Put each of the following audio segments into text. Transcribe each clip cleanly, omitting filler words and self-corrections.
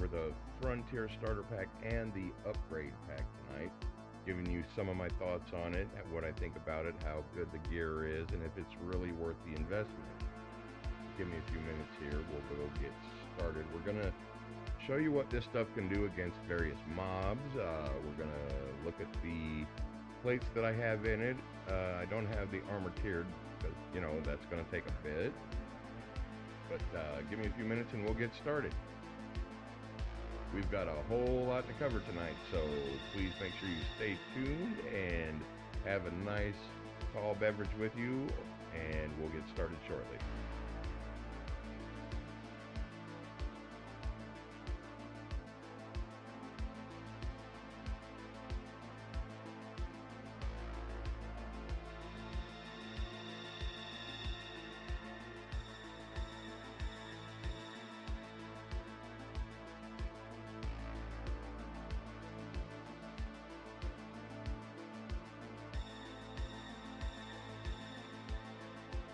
over the Frontier Starter Pack and the Upgrade Pack tonight, giving you some of my thoughts on it, what I think about it, how good the gear is, and if it's really worth the investment. Give me a few minutes here, we'll go get started. We're going to show you what this stuff can do against various mobs. We're going to look at the plates that I have in it. I don't have the armor tiered because, you know, that's going to take a bit. But give me a few minutes and we'll get started. We've got a whole lot to cover tonight, so please make sure you stay tuned and have a nice tall beverage with you, and we'll get started shortly.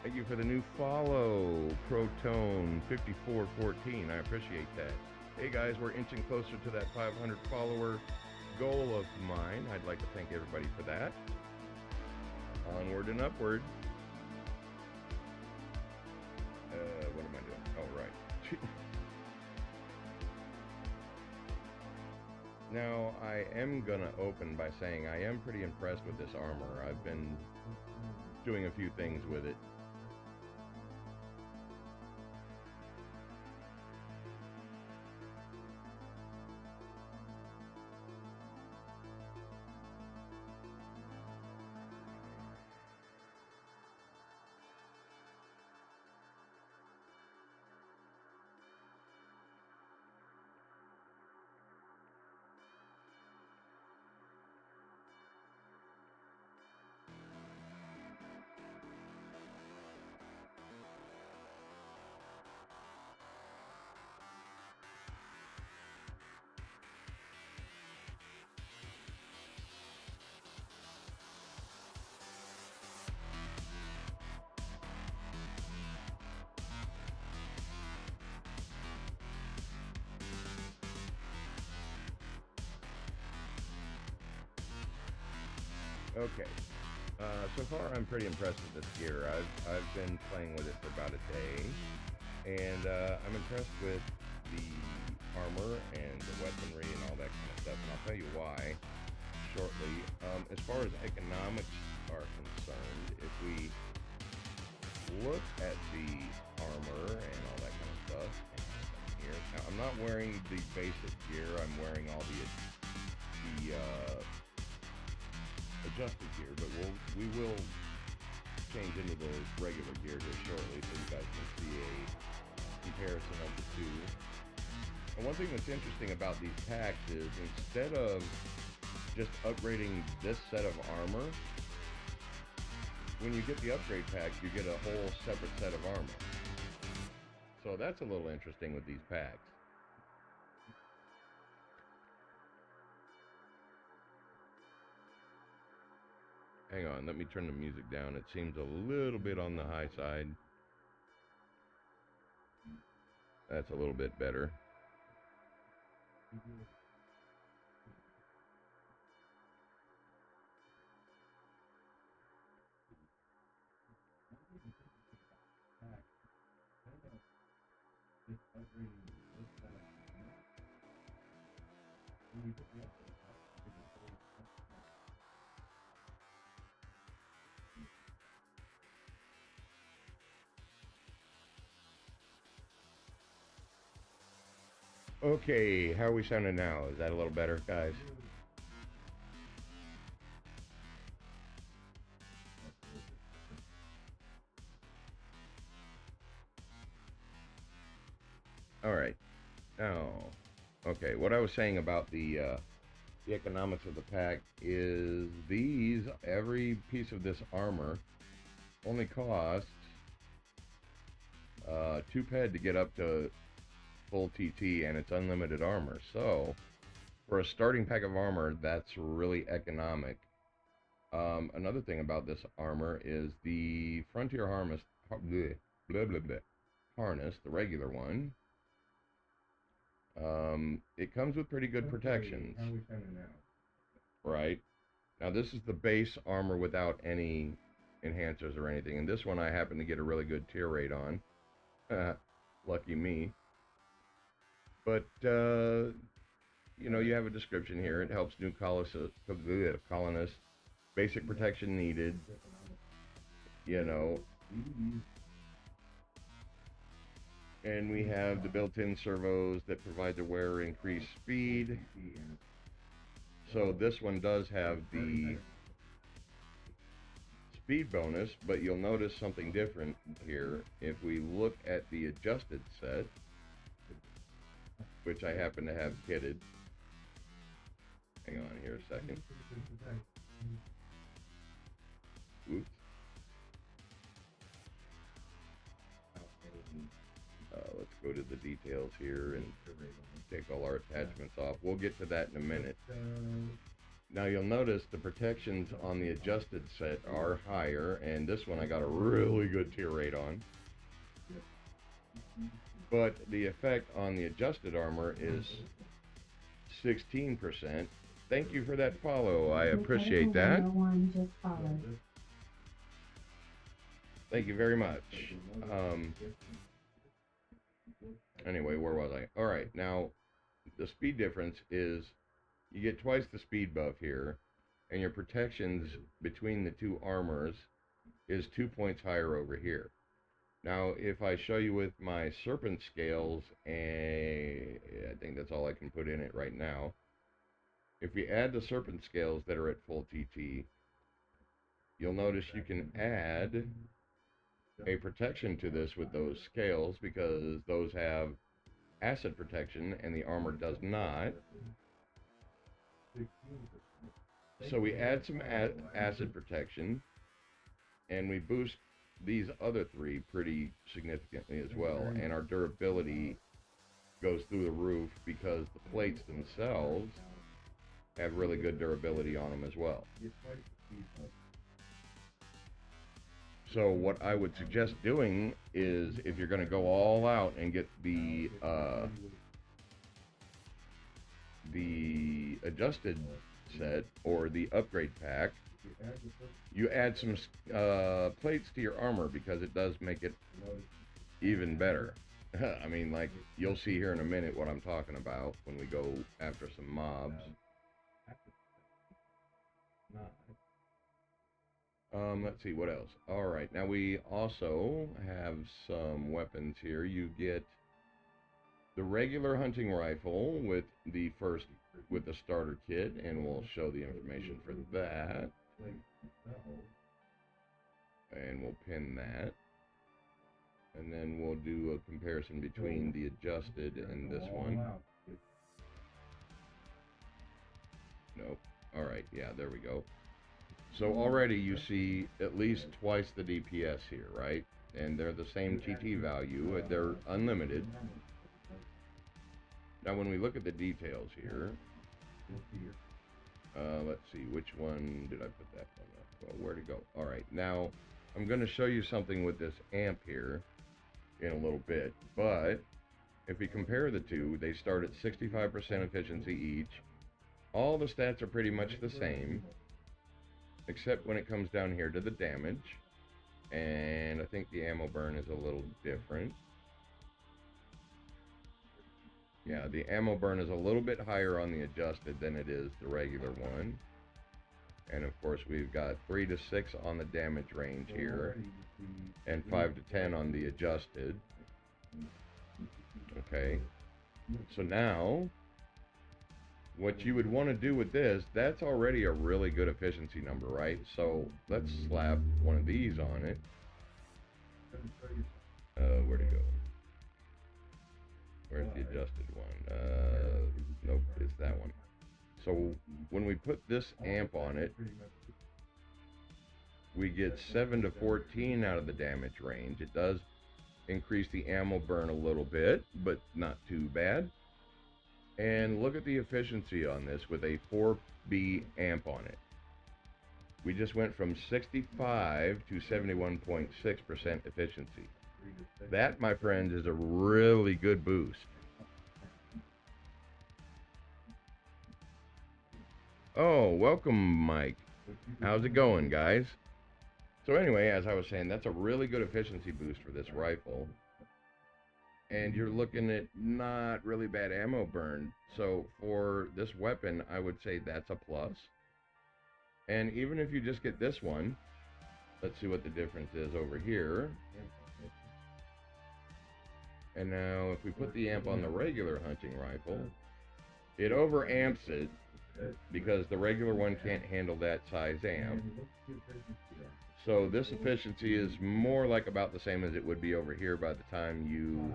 Thank you for the new follow, Protone5414. I appreciate that. Hey guys, we're inching closer to that 500 follower goal of mine. I'd like to thank everybody for that. Onward and upward. What am I doing? Oh, right. Now, I am gonna open by saying I am pretty impressed with this armor. I've been doing a few things with it. Okay, so far I'm pretty impressed with this gear. I've been playing with it for about a day, and I'm impressed with the armor and the weaponry and all that kind of stuff, and I'll tell you why shortly. As far as economics are concerned, if we look at the armor and all that kind of stuff here, now I'm not wearing the basic gear, I'm wearing all the adjusted gear, but we will change into the regular gear here shortly so you guys can see a comparison of the two. And one thing that's interesting about these packs is instead of just upgrading this set of armor, when you get the upgrade pack, you get a whole separate set of armor. So that's a little interesting with these packs. Hang on, let me turn the music down. It seems a little bit on the high side. That's a little bit better. Okay, how are we sounding now? Is that a little better, guys? All right. Now, okay, what I was saying about the economics of the pack is every piece of this armor only costs 2 ped to get up to full TT, and it's unlimited armor. So for a starting pack of armor, that's really economic. Another thing about this armor is the Frontier harness, harness, the regular one. it comes with pretty good protections. Right? Now this is the base armor without any enhancers or anything, and this one I happen to get a really good tier rate on. Lucky me. But, you know, you have a description here. It helps new colonists. Basic protection needed. You know. And we have the built-in servos that provide the wearer increased speed. So this one does have the speed bonus, but you'll notice something different here. If we look at the adjusted set, which I happen to have kitted. Hang on here a second. Oops. Let's go to the details here and take all our attachments off. We'll get to that in a minute. Now you'll notice the protections on the adjusted set are higher, and this one I got a really good tier rate on. But the effect on the adjusted armor is 16%. Thank you for that follow. I appreciate that. Thank you very much. Anyway, where was I? Alright, now the speed difference is you get twice the speed buff here, and your protections between the two armors is 2 points higher over here. Now, if I show you with my serpent scales, and I think that's all I can put in it right now. If we add the serpent scales that are at full TT, you'll notice you can add a protection to this with those scales, because those have acid protection and the armor does not. So we add some acid protection, and we boost these other three pretty significantly as well, and our durability goes through the roof because the plates themselves have really good durability on them as well. So what I would suggest doing is, if you're going to go all out and get the adjusted set or the upgrade pack, you add some plates to your armor, because it does make it even better. I mean, like, you'll see here in a minute what I'm talking about when we go after some mobs. Let's see, what else? Alright, now we also have some weapons here. You get the regular hunting rifle with the starter kit, and we'll show the information for that. And we'll pin that. And then we'll do a comparison between the adjusted and this one. Nope. Alright, yeah, there we go. So already you see at least twice the DPS here, right? And they're the same TT value. They're unlimited. Now when we look at the details here, let's see, which one did I put that one up? Well, where'd it go? Alright, now I'm going to show you something with this amp here in a little bit, but if we compare the two, they start at 65% efficiency each. All the stats are pretty much the same, except when it comes down here to the damage, and I think the ammo burn is a little different. Yeah, the ammo burn is a little bit higher on the adjusted than it is the regular one. And of course we've got 3 to 6 on the damage range here, and 5 to 10 on the adjusted. Okay, so now what you would want to do with this, that's already a really good efficiency number, right? So let's slap one of these on it. Where'd it go? Where's the adjusted one? Nope, it's that one. So when we put this amp on it, we get 7 to 14 out of the damage range. It does increase the ammo burn a little bit, but not too bad. And look at the efficiency on this with a 4B amp on it. We just went from 65 to 71.6% efficiency. That, my friend, is a really good boost. Oh, welcome, Mike. How's it going, guys? So anyway, as I was saying, that's a really good efficiency boost for this rifle. And you're looking at not really bad ammo burn. So for this weapon, I would say that's a plus. And even if you just get this one, let's see what the difference is over here. And now if we put the amp on the regular hunting rifle, it overamps it because the regular one can't handle that size amp. So this efficiency is more like about the same as it would be over here by the time you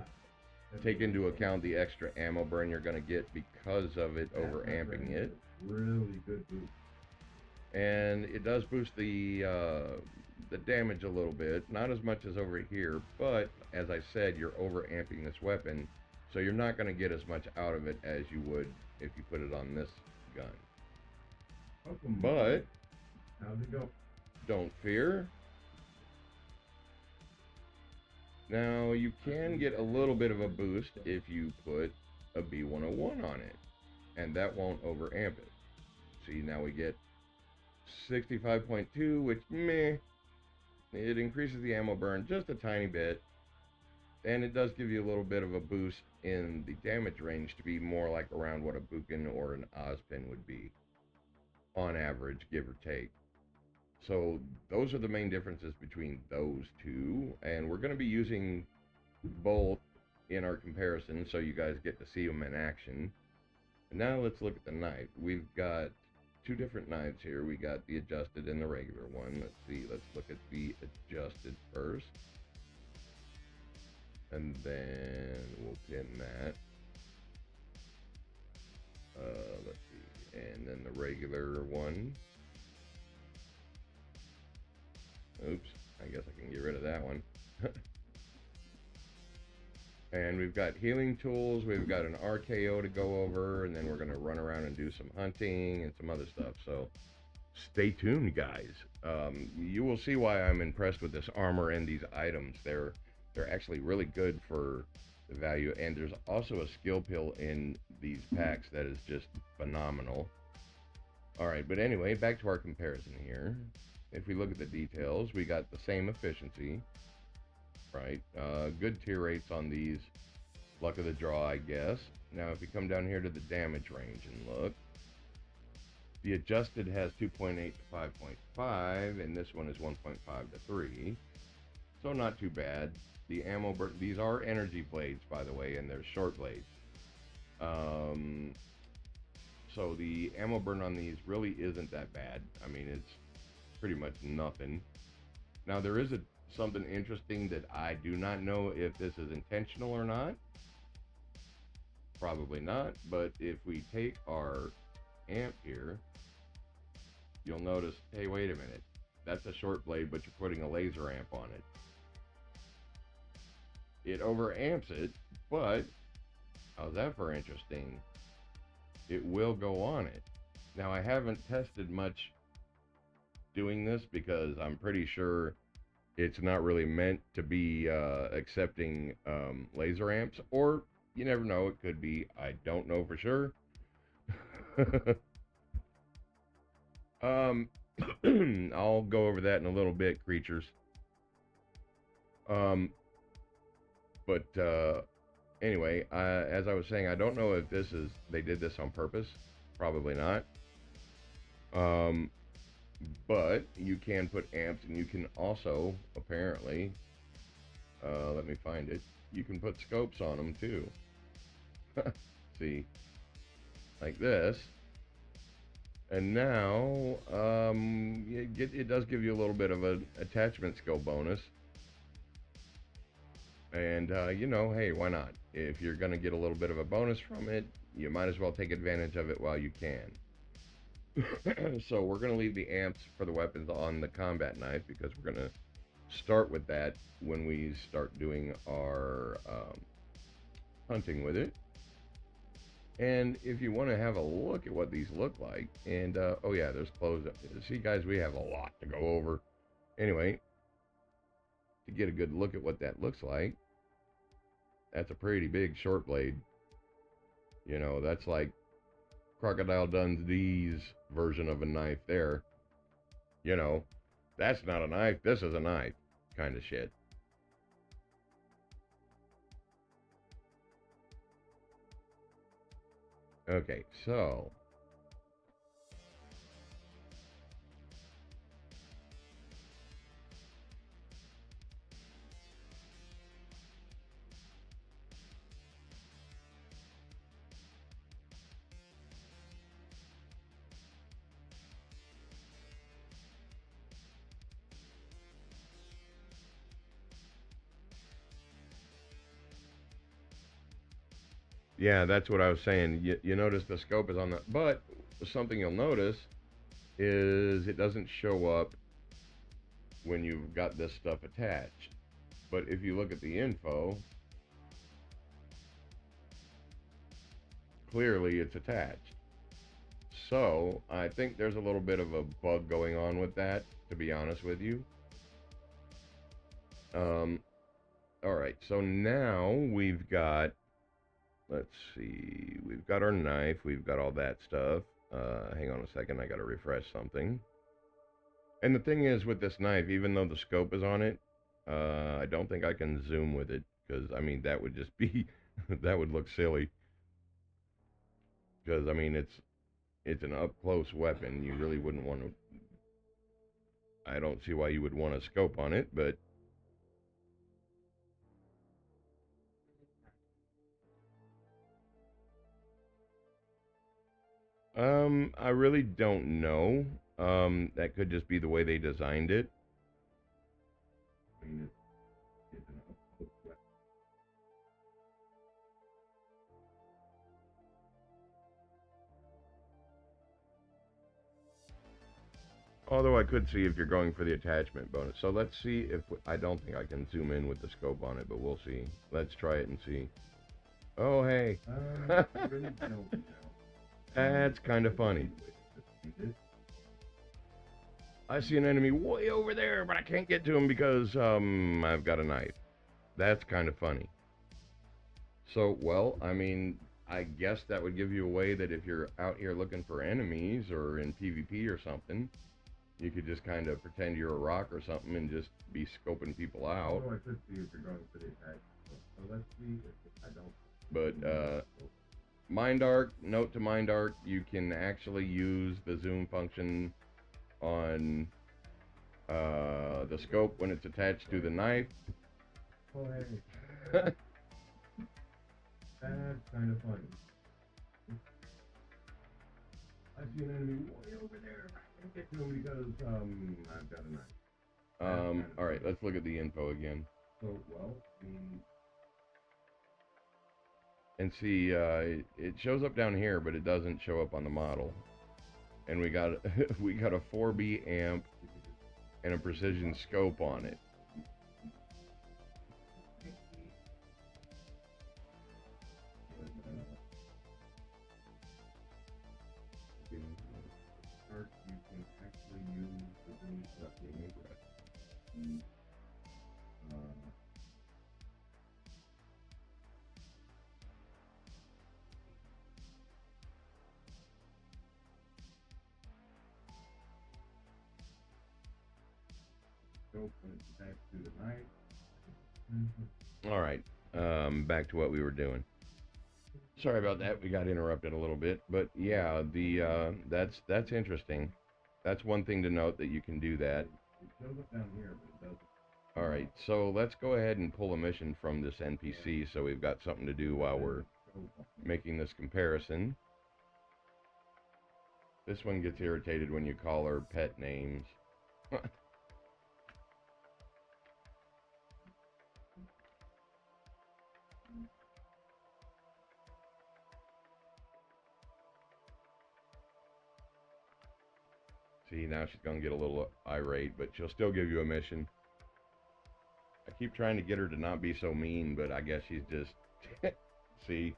take into account the extra ammo burn you're going to get because of it overamping it. Really good boost. And it does boost the damage a little bit, not as much as over here, but as I said, you're overamping this weapon, so you're not going to get as much out of it as you would if you put it on this gun. But how's it go? Don't fear. Now you can get a little bit of a boost if you put a B101 on it, and that won't overamp it. See, now we get 65.2, which meh, it increases the ammo burn just a tiny bit, and it does give you a little bit of a boost in the damage range to be more like around what a Buchan or an Ozpin would be on average, give or take. So those are the main differences between those two, and we're going to be using both in our comparison so you guys get to see them in action. And now let's look at the knife. We've got two different knives here. We got the adjusted and the regular one. Let's see, let's look at the adjusted first. And then we'll pin that. Let's see, and then the regular one. Oops, I guess I can get rid of that one. And we've got healing tools, we've got an RKO to go over, and then we're going to run around and do some hunting and some other stuff. So stay tuned, guys. You will see why I'm impressed with this armor and these items. They're actually really good for the value, and there's also a skill pill in these packs that is just phenomenal. All right, but anyway, back to our comparison here. If we look at the details, we got the same efficiency, right? Good tier rates on these. Luck of the draw, I guess. Now, if we come down here to the damage range and look, the adjusted has 2.8 to 5.5, and this one is 1.5 to 3. So not too bad. The ammo burn, these are energy blades, by the way, and they're short blades. So the ammo burn on these really isn't that bad. I mean, it's pretty much nothing. Now, there is something interesting that I do not know if this is intentional or not. Probably not, but if we take our amp here, you'll notice, hey, wait a minute, that's a short blade, but you're putting a laser amp on it. It overamps it, but how's that for interesting? It will go on it. Now, I haven't tested much doing this because I'm pretty sure it's not really meant to be accepting laser amps, or you never know, it could be. I don't know for sure. I'll go over that in a little bit, creatures. But anyway, as I was saying, I don't know if they did this on purpose. Probably not. But you can put amps, and you can also, apparently, let me find it, you can put scopes on them too. See, like this. And now, it does give you a little bit of an attachment skill bonus. And, you know, hey, why not? If you're going to get a little bit of a bonus from it, you might as well take advantage of it while you can. So we're going to leave the amps for the weapons on the combat knife because we're going to start with that when we start doing our hunting with it. And if you want to have a look at what these look like, and oh yeah, there's clothes up there. See, guys, we have a lot to go over. Anyway, to get a good look at what that looks like, that's a pretty big short blade. You know, that's like Crocodile Dundee's version of a knife there. You know, that's not a knife, this is a knife kind of shit. Okay, so yeah, that's what I was saying. You notice the scope is on the, but something you'll notice is it doesn't show up when you've got this stuff attached. But if you look at the info, clearly it's attached. So I think there's a little bit of a bug going on with that, to be honest with you. Um, all right, so now we've got, let's see, we've got our knife, we've got all that stuff. Hang on a second, I gotta refresh something. And the thing is with this knife, even though the scope is on it, I don't think I can zoom with it, because, I mean, that would just be, that would look silly. Because, I mean, it's an up-close weapon, you really wouldn't want to, I don't see why you would want a scope on it, but I really don't know. That could just be the way they designed it. Although I could see if you're going for the attachment bonus. So let's see if, I don't think I can zoom in with the scope on it, but we'll see. Let's try it and see. Oh, hey. That's kind of funny. I see an enemy way over there, but I can't get to him because, I've got a knife. That's kind of funny. So, well, I mean, I guess that would give you a way that if you're out here looking for enemies or in PvP or something, you could just kind of pretend you're a rock or something and just be scoping people out. Oh, I could see if you're going for the attack. So let's see if I don't. But, MindArc, note to MindArc, you can actually use the zoom function on the scope when it's attached to the knife. Oh, hey. That's kind of funny. I see an enemy way over there. I can't get to him because, I've got a knife. Alright, let's look at the info again. So, well, and see, it shows up down here, but it doesn't show up on the model. And we got we got a 4B amp and a precision scope on it. All right, back to what we were doing. Sorry about that. We got interrupted a little bit, but yeah, the that's interesting. That's one thing to note, that you can do that. All right, so let's go ahead and pull a mission from this NPC, so we've got something to do while we're making this comparison. This one gets irritated when you call her pet names. See, now she's gonna get a little irate, but she'll still give you a mission. I keep trying to get her to not be so mean, but I guess she's just... See?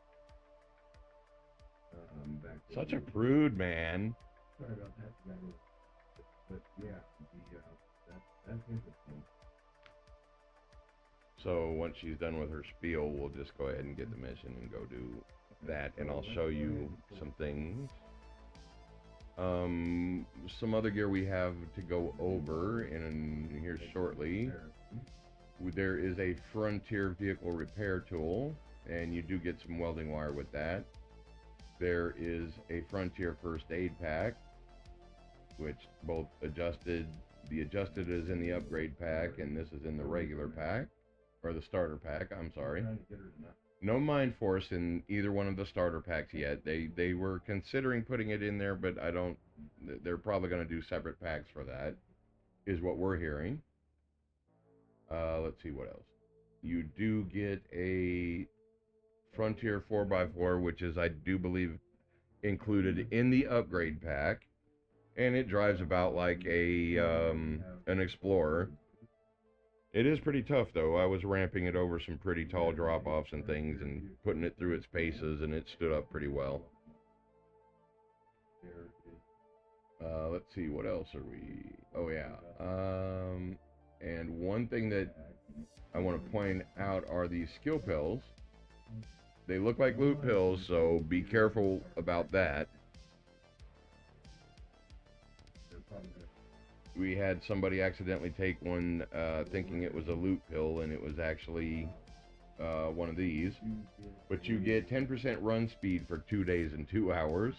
Such a prude, man. Sorry about that. But yeah, that's interesting. So once she's done with her spiel, we'll just go ahead and get the mission and go do that, and I'll show you some things. Some other gear we have to go over in here shortly. There is a Frontier vehicle repair tool, and you do get some welding wire with that. There is a Frontier first aid pack, which both adjusted. The adjusted is in the upgrade pack, and this is in the regular pack, or the starter pack. I'm sorry. No Mind Force in either one of the starter packs yet. They were considering putting it in there, but I don't. They're probably going to do separate packs for that, is what we're hearing. Let's see what else. You do get a Frontier 4x4, which is, I do believe, included in the upgrade pack, and it drives about like an Explorer. It is pretty tough, though. I was ramping it over some pretty tall drop-offs and things and putting it through its paces, and it stood up pretty well. Let's see, what else are we... Oh, yeah. And one thing that I want to point out are these skill pills. They look like loot pills, so be careful about that. We had somebody accidentally take one thinking it was a loot pill, and it was actually one of these. But you get 10% run speed for 2 days and 2 hours,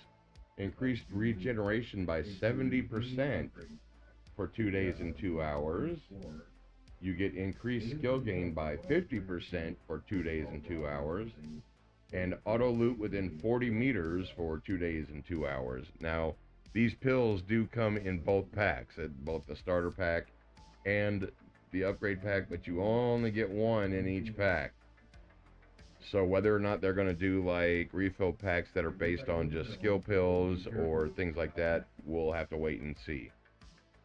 increased regeneration by 70% for 2 days and 2 hours. You get increased skill gain by 50% for 2 days and 2 hours, and auto loot within 40 meters for 2 days and 2 hours. Now, these pills do come in both packs, both the starter pack and the upgrade pack, but you only get one in each pack. So whether or not they're going to do like refill packs that are based on just skill pills or things like that, we'll have to wait and see.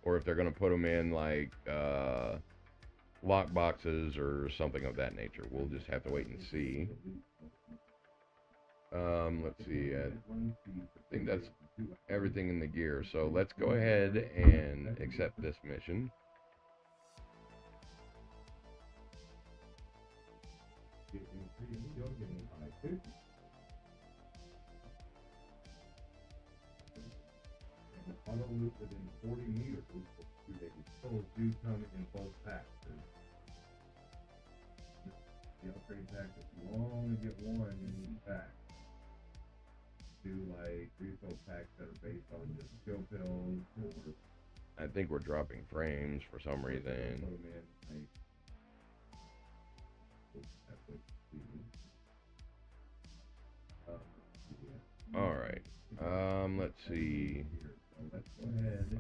Or if they're going to put them in like lock boxes or something of that nature, we'll just have to wait and see. Let's see. I think that's everything in the gear. So let's go ahead and accept this mission. Auto loop within 40 meters for 2 days. Pills do come in both packs. The upgrade pack, if you only get one in each pack. Do like refill packs that are based on just skill pills. I think we're dropping frames for some reason. All right. Let's see.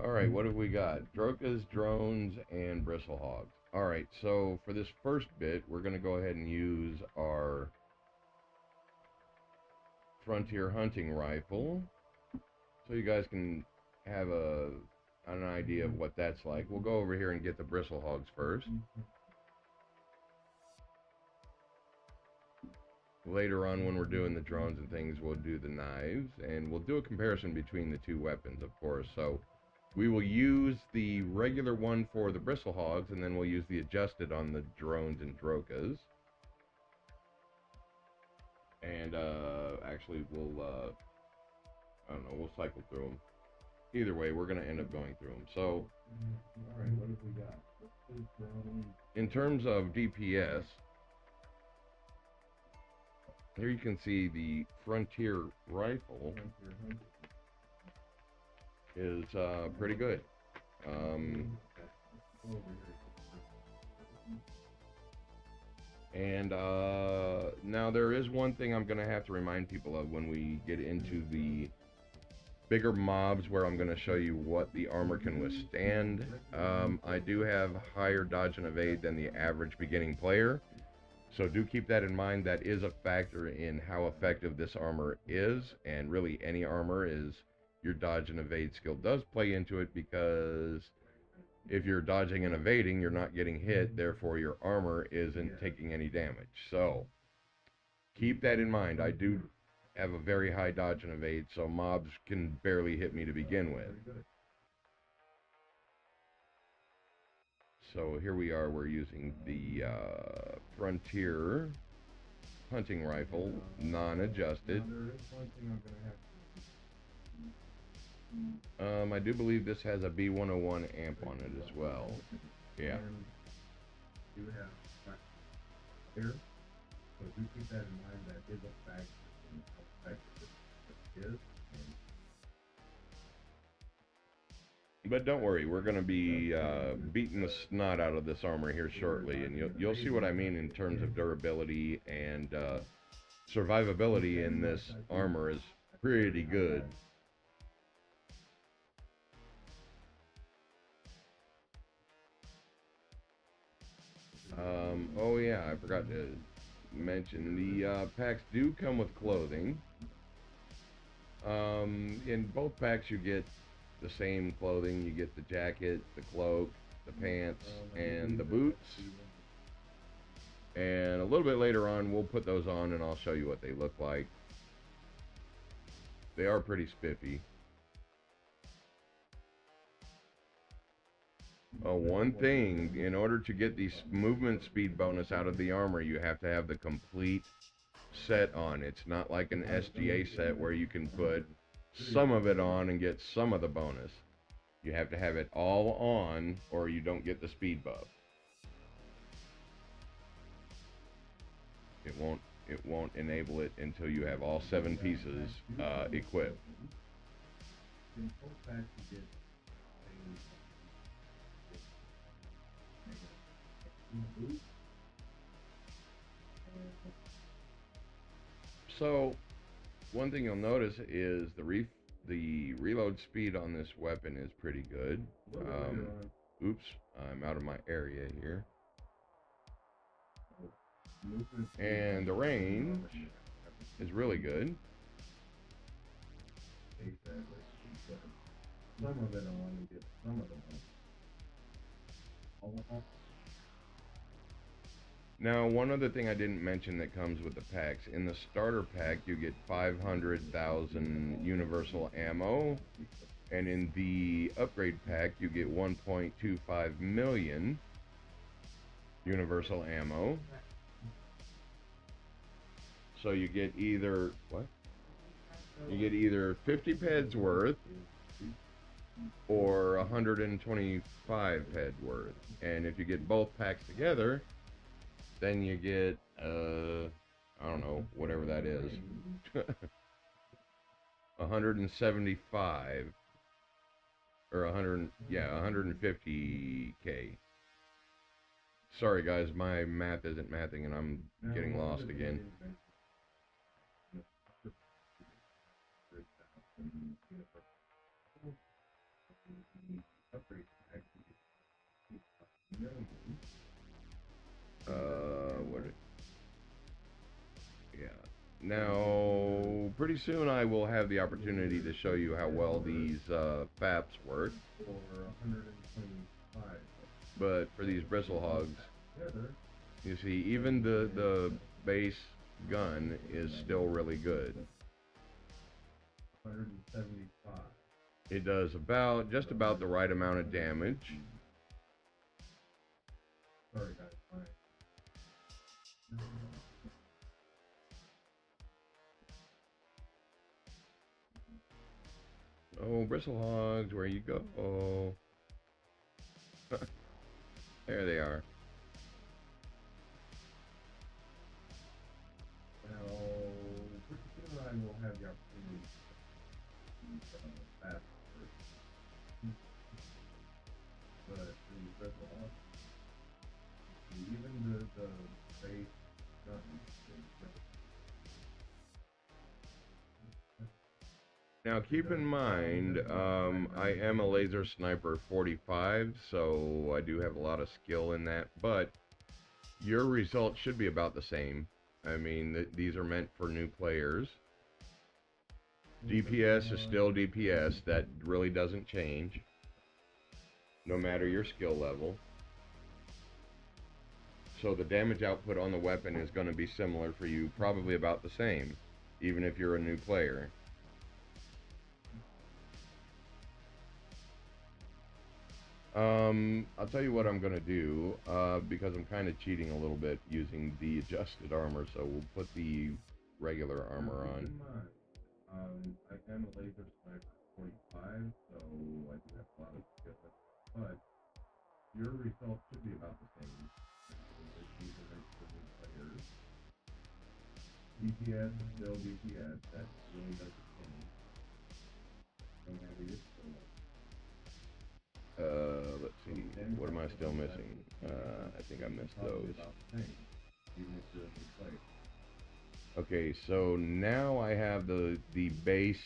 All right, what have we got? Drokas, drones, and bristle hogs. All right, so for this first bit, we're going to go ahead and use our Frontier hunting rifle, so you guys can have an idea of what that's like. We'll go over here and get the bristle hogs first. Later on, when we're doing the drones and things, we'll do the knives, and we'll do a comparison between the two weapons, of course. So we will use the regular one for the bristle hogs, and then we'll use the adjusted on the drones and drokas. And actually, we'll I don't know, we'll cycle through them. Either way, we're going to end up going through them. So, all right, what have we got? In terms of DPS, here you can see the Frontier rifle is pretty good. And now there is one thing I'm going to have to remind people of when we get into the bigger mobs, where I'm going to show you what the armor can withstand. I do have higher dodge and evade than the average beginning player, so do keep that in mind. That is a factor in how effective this armor is, and really any armor is. Your dodge and evade skill does play into it, because if you're dodging and evading, you're not getting hit, therefore your armor isn't taking any damage. So keep that in mind. I do have a very high dodge and evade, so mobs can barely hit me to begin with. So here we are, we're using the Frontier hunting rifle, non-adjusted. I do believe this has a B101 amp on it as well. Yeah. Do have here, so do keep that in mind. That is a fact in how effective it is. But don't worry, we're going to be beating the snot out of this armor here shortly, and you'll see what I mean in terms of durability and survivability in this armor is pretty good. Oh yeah, I forgot to mention the packs do come with clothing. In both packs, you get the same clothing. You get the jacket, the cloak, the pants, and the boots. And a little bit later on, we'll put those on and I'll show you what they look like. They are pretty spiffy. One thing, in order to get the movement speed bonus out of the armor, you have to have the complete set on. It's not like an SGA set where you can put some of it on and get some of the bonus. You have to have it all on or you don't get the speed buff. It won't enable it until you have all 7 pieces equipped. So, one thing you'll notice is the reload speed on this weapon is pretty good. Oops, I'm out of my area here. And the range is really good. Some of it I want to get some of them. Now, one other thing I didn't mention that comes with the packs. In the starter pack, you get 500,000 universal ammo. And in the upgrade pack, you get 1.25 million universal ammo. So you get either, what? You get either 50 pads worth or 125 head worth. And if you get both packs together, then you get, I don't know, whatever that is. 175 or 100, yeah, 150k. Sorry guys, my math isn't mathing and I'm getting lost again. What? Yeah. Now, pretty soon I will have the opportunity to show you how well these FAPs work. But for these bristle hogs, you see, even the base gun is still really good. 175. It does just about the right amount of damage. Sorry guys. Oh, bristle hogs, where you go? Oh. There they are. Now, pretty soon I will have the opportunity to fast first. But the bristle hogs, even the base gun. Now keep in mind, I am a laser sniper 45, so I do have a lot of skill in that, but your results should be about the same. I mean, these are meant for new players. DPS is still DPS, that really doesn't change, no matter your skill level. So the damage output on the weapon is going to be similar for you, probably about the same, even if you're a new player. I'll tell you what I'm gonna do, because I'm kind of cheating a little bit using the adjusted armor, so we'll put the regular armor on. I am a laser sniper 5, so I do have a lot of skill. But your results should be about the same. These are for new players. DPS is still DPS. That really doesn't change. Don't have it so much. Let's see. What am I still missing? I think I missed those. Okay, so now I have the base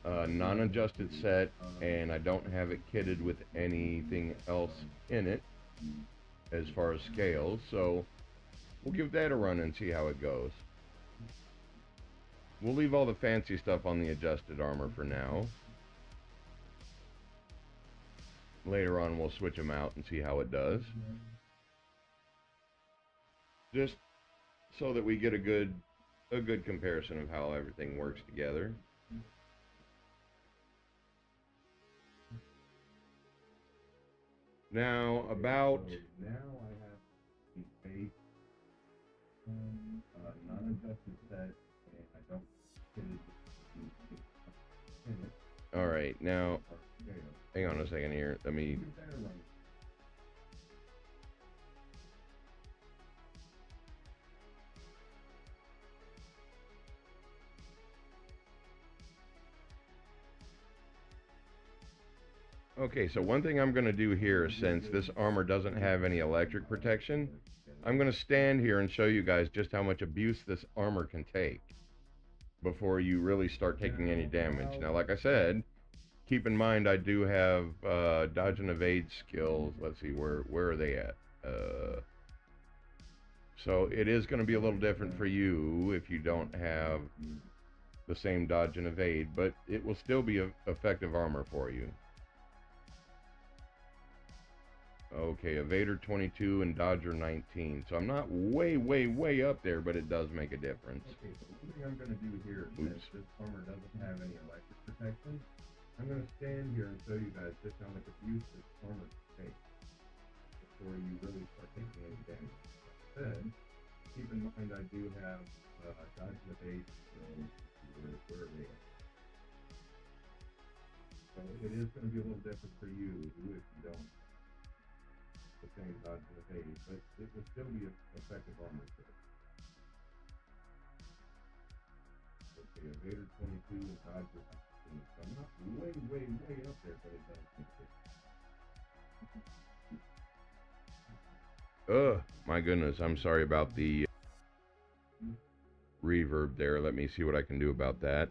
non-adjusted set, and I don't have it kitted with anything else in it as far as scales. So we'll give that a run and see how it goes. We'll leave all the fancy stuff on the adjusted armor for now. Later on, we'll switch them out and see how it does. Just so that we get a good comparison of how everything works together. Now about now I have the base non-adjusted set, and I don't get it. All right, now hang on a second here. Let me. Okay, so one thing I'm going to do here, since this armor doesn't have any electric protection, I'm going to stand here and show you guys just how much abuse this armor can take before you really start taking any damage. Now, like I said, keep in mind I do have dodge and evade skills. Let's see, where are they at? So it is going to be a little different for you if you don't have the same dodge and evade, but it will still be effective armor for you. Okay, Evader 22 and Dodger 19. So I'm not way up there, but it does make a difference. Okay, so one thing I'm going to do here, since this armor doesn't have any electric protection, I'm going to stand here and show you guys just how much abuse this armor can take before you really start taking any damage. Then, keep in mind I do have dodge and evade skills. Where are they at? So it is going to be a little different for you if you don't the same dodge and evade, but it will still be effective armor for it. Okay, Evader 22 and Dodger 16. So I'm not way up there, but it does make it. My goodness, I'm sorry about the reverb there. Let me see what I can do about that.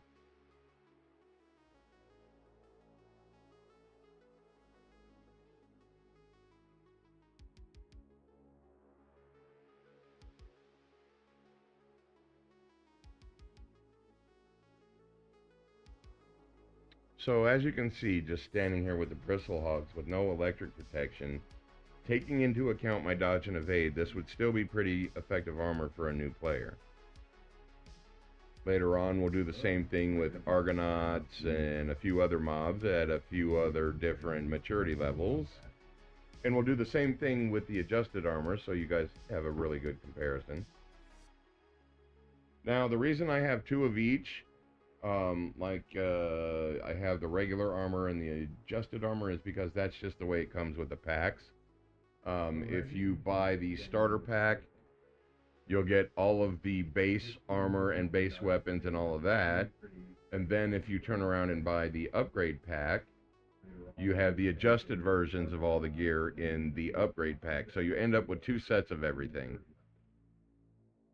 So as you can see, just standing here with the bristle hogs with no electric protection, taking into account my dodge and evade, this would still be pretty effective armor for a new player. Later on, we'll do the same thing with Argonauts and a few other mobs at a few other different maturity levels. And we'll do the same thing with the adjusted armor, so you guys have a really good comparison. Now, the reason I have two of each, I have the regular armor and the adjusted armor, is because that's just the way it comes with the packs. If you buy the starter pack, you'll get all of the base armor and base weapons and all of that. And then if you turn around and buy the upgrade pack, you have the adjusted versions of all the gear in the upgrade pack. So you end up with two sets of everything.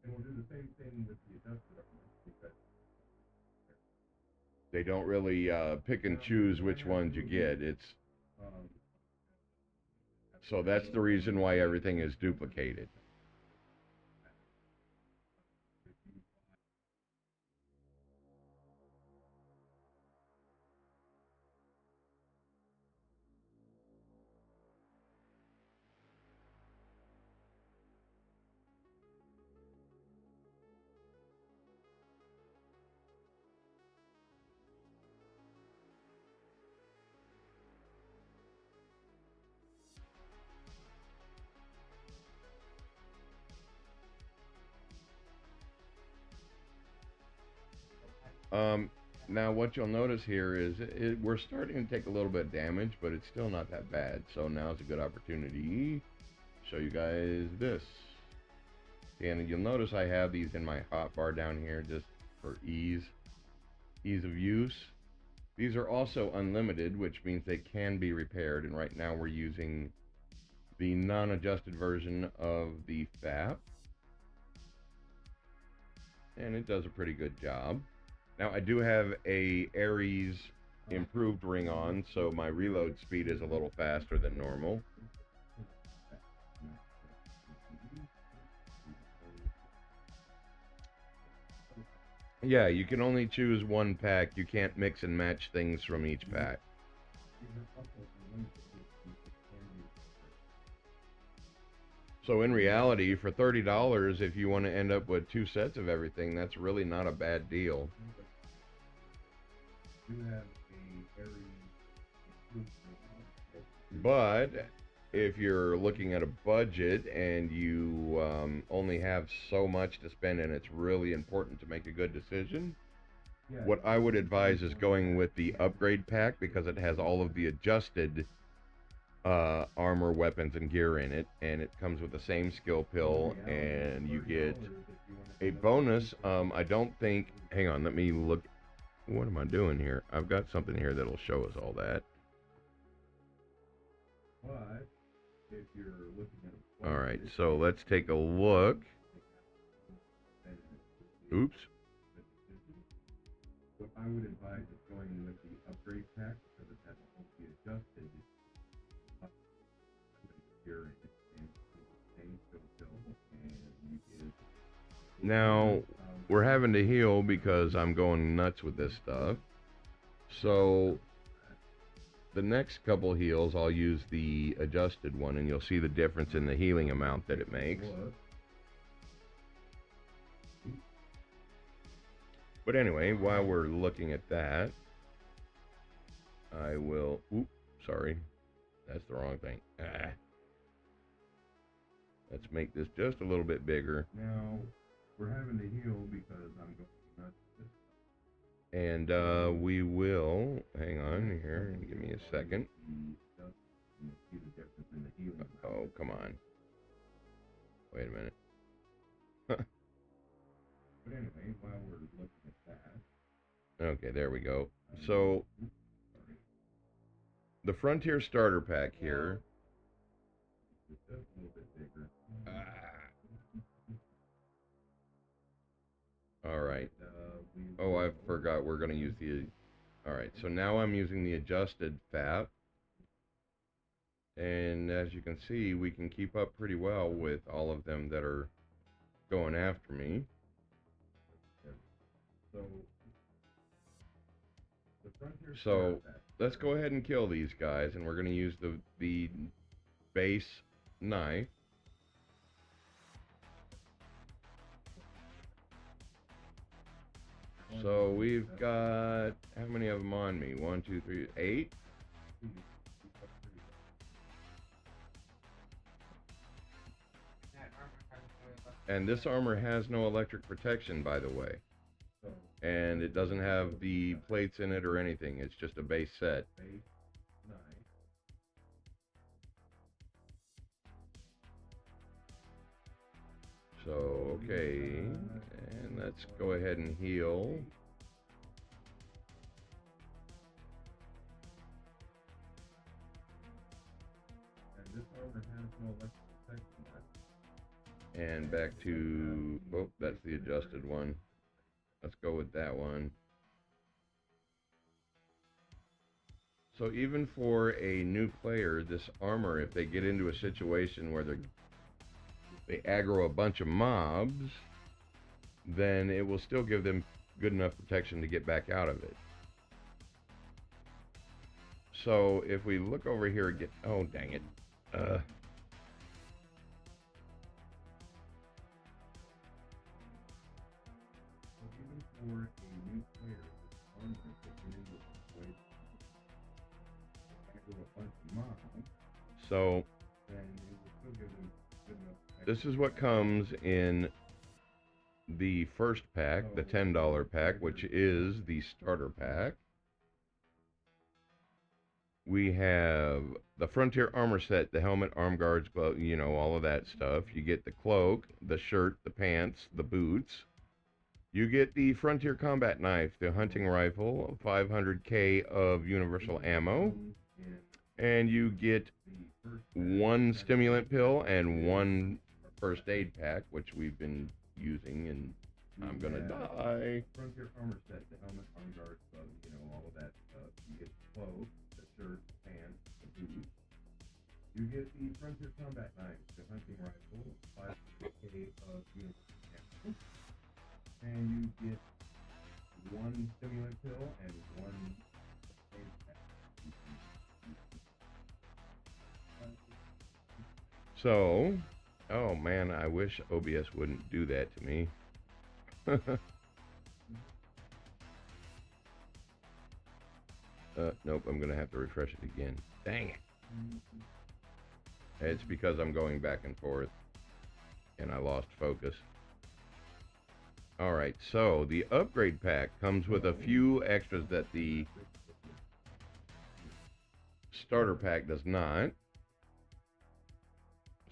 And we'll do the same thing with the adjusted armor. They don't really pick and choose which ones you get. So that's the reason why everything is duplicated. Now, what you'll notice here is we're starting to take a little bit of damage, but it's still not that bad. So now's a good opportunity to show you guys this. And you'll notice I have these in my hotbar down here just for ease of use. These are also unlimited, which means they can be repaired. And right now we're using the non-adjusted version of the FAP. And it does a pretty good job. Now I do have a Ares improved ring on, so my reload speed is a little faster than normal. Yeah, you can only choose one pack. You can't mix and match things from each pack. So in reality, for $30, if you want to end up with 2 sets of everything, that's really not a bad deal. But if you're looking at a budget and you only have so much to spend and it's really important to make a good decision, what I would advise is going with the upgrade pack because it has all of the adjusted armor, weapons, and gear in it, and it comes with the same skill pill, and you get a bonus. I don't think, hang on, let me look. What am I doing here? I've got something here that'll show us all that. But if you're looking at all right, so let's take a look. Oops. What I would advise is going with the upgrade pack because it has all the adjusted gear and now we're having to heal because I'm going nuts with this stuff. So the next couple heals, I'll use the adjusted one, and you'll see the difference in the healing amount that it makes. But anyway, while we're looking at that, I will... Oops, sorry. That's the wrong thing. Let's make this just a little bit bigger. Now, we're having to heal because I'm going nuts. And we will, hang on here, give me a second. Oh, come on. Wait a minute. But anyway, while we're looking at that. Okay, there we go. So, the Frontier Starter Pack here. Alright. Oh, I forgot we're going to use the... Alright, so now I'm using the adjusted FAP. And as you can see, we can keep up pretty well with all of them that are going after me. So let's go ahead and kill these guys, and we're going to use the base knife. So we've got, how many of them on me? 1, 2, 3, 8. And this armor has no electric protection, by the way. And it doesn't have the plates in it or anything. It's just a base set. So, okay. And let's go ahead and heal. And this armor has no electric protection. And back to, oh, that's the adjusted one. Let's go with that one. So even for a new player, this armor, if they get into a situation where they aggro a bunch of mobs, then it will still give them good enough protection to get back out of it. So if we look over here again, oh dang it. So this is what comes in the first pack, the $10 pack, which is the starter pack. We have the Frontier armor set, the helmet, arm guards, glove, you know, all of that stuff. You get the cloak, the shirt, the pants, the boots. You get the Frontier combat knife, the hunting rifle, 500k of universal ammo. And you get one stimulant pill and one first aid pack, which we've been using, and I'm gonna die. Frontier armor set, the helmet, arm guards, gloves, you know, all of that stuff. You get the cloak, the shirt, pants, the boots. You get the Frontier combat knife, the hunting rifle, 5k of universal ammo. And you get one stimulant pill and one aid pack. So, oh man, I wish OBS wouldn't do that to me. Nope, I'm gonna have to refresh it again. Dang it. It's because I'm going back and forth and I lost focus. Alright, so the upgrade pack comes with a few extras that the starter pack does not.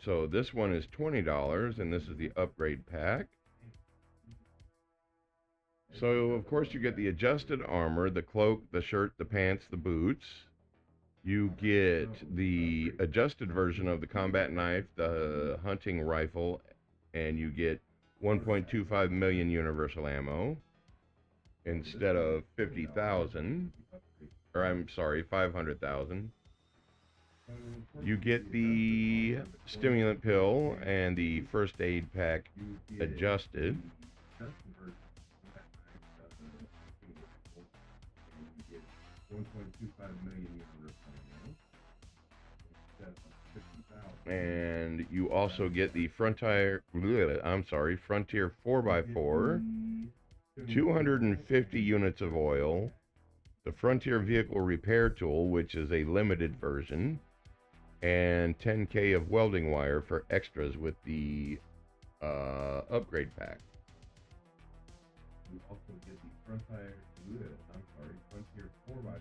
So this one is $20, and this is the upgrade pack. So of course you get the adjusted armor, the cloak, the shirt, the pants, the boots. You get the adjusted version of the combat knife, the hunting rifle, and you get 1.25 million universal ammo instead of 50,000, or I'm sorry, 500,000. You get the stimulant pill and the first aid pack adjusted. And you also get the Frontier 4x4, 250 units of oil, the Frontier Vehicle Repair Tool, which is a limited version, and 10k of welding wire for extras with the upgrade pack. You also get the Frontier 4x4,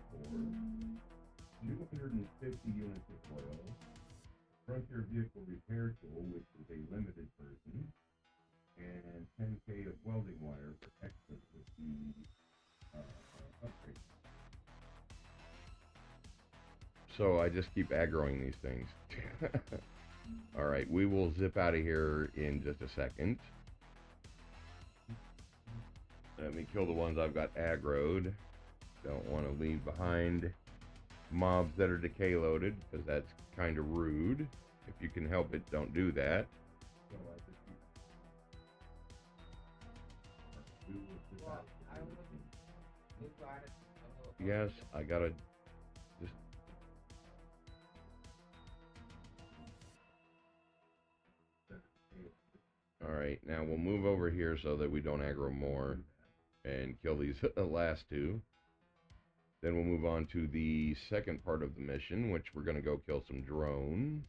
250 units of oil, Frontier Vehicle Repair Tool, which is a limited version, and 10k of welding wire for extras with the upgrade. So I just keep aggroing these things. Alright, we will zip out of here in just a second. Let me kill the ones I've got aggroed. Don't want to leave behind mobs that are decay loaded, because that's kind of rude. If you can help it, don't do that. Yes, I gotta just... Alright, now we'll move over here so that we don't aggro more and kill these last two. Then we'll move on to the second part of the mission, which we're going to go kill some drones.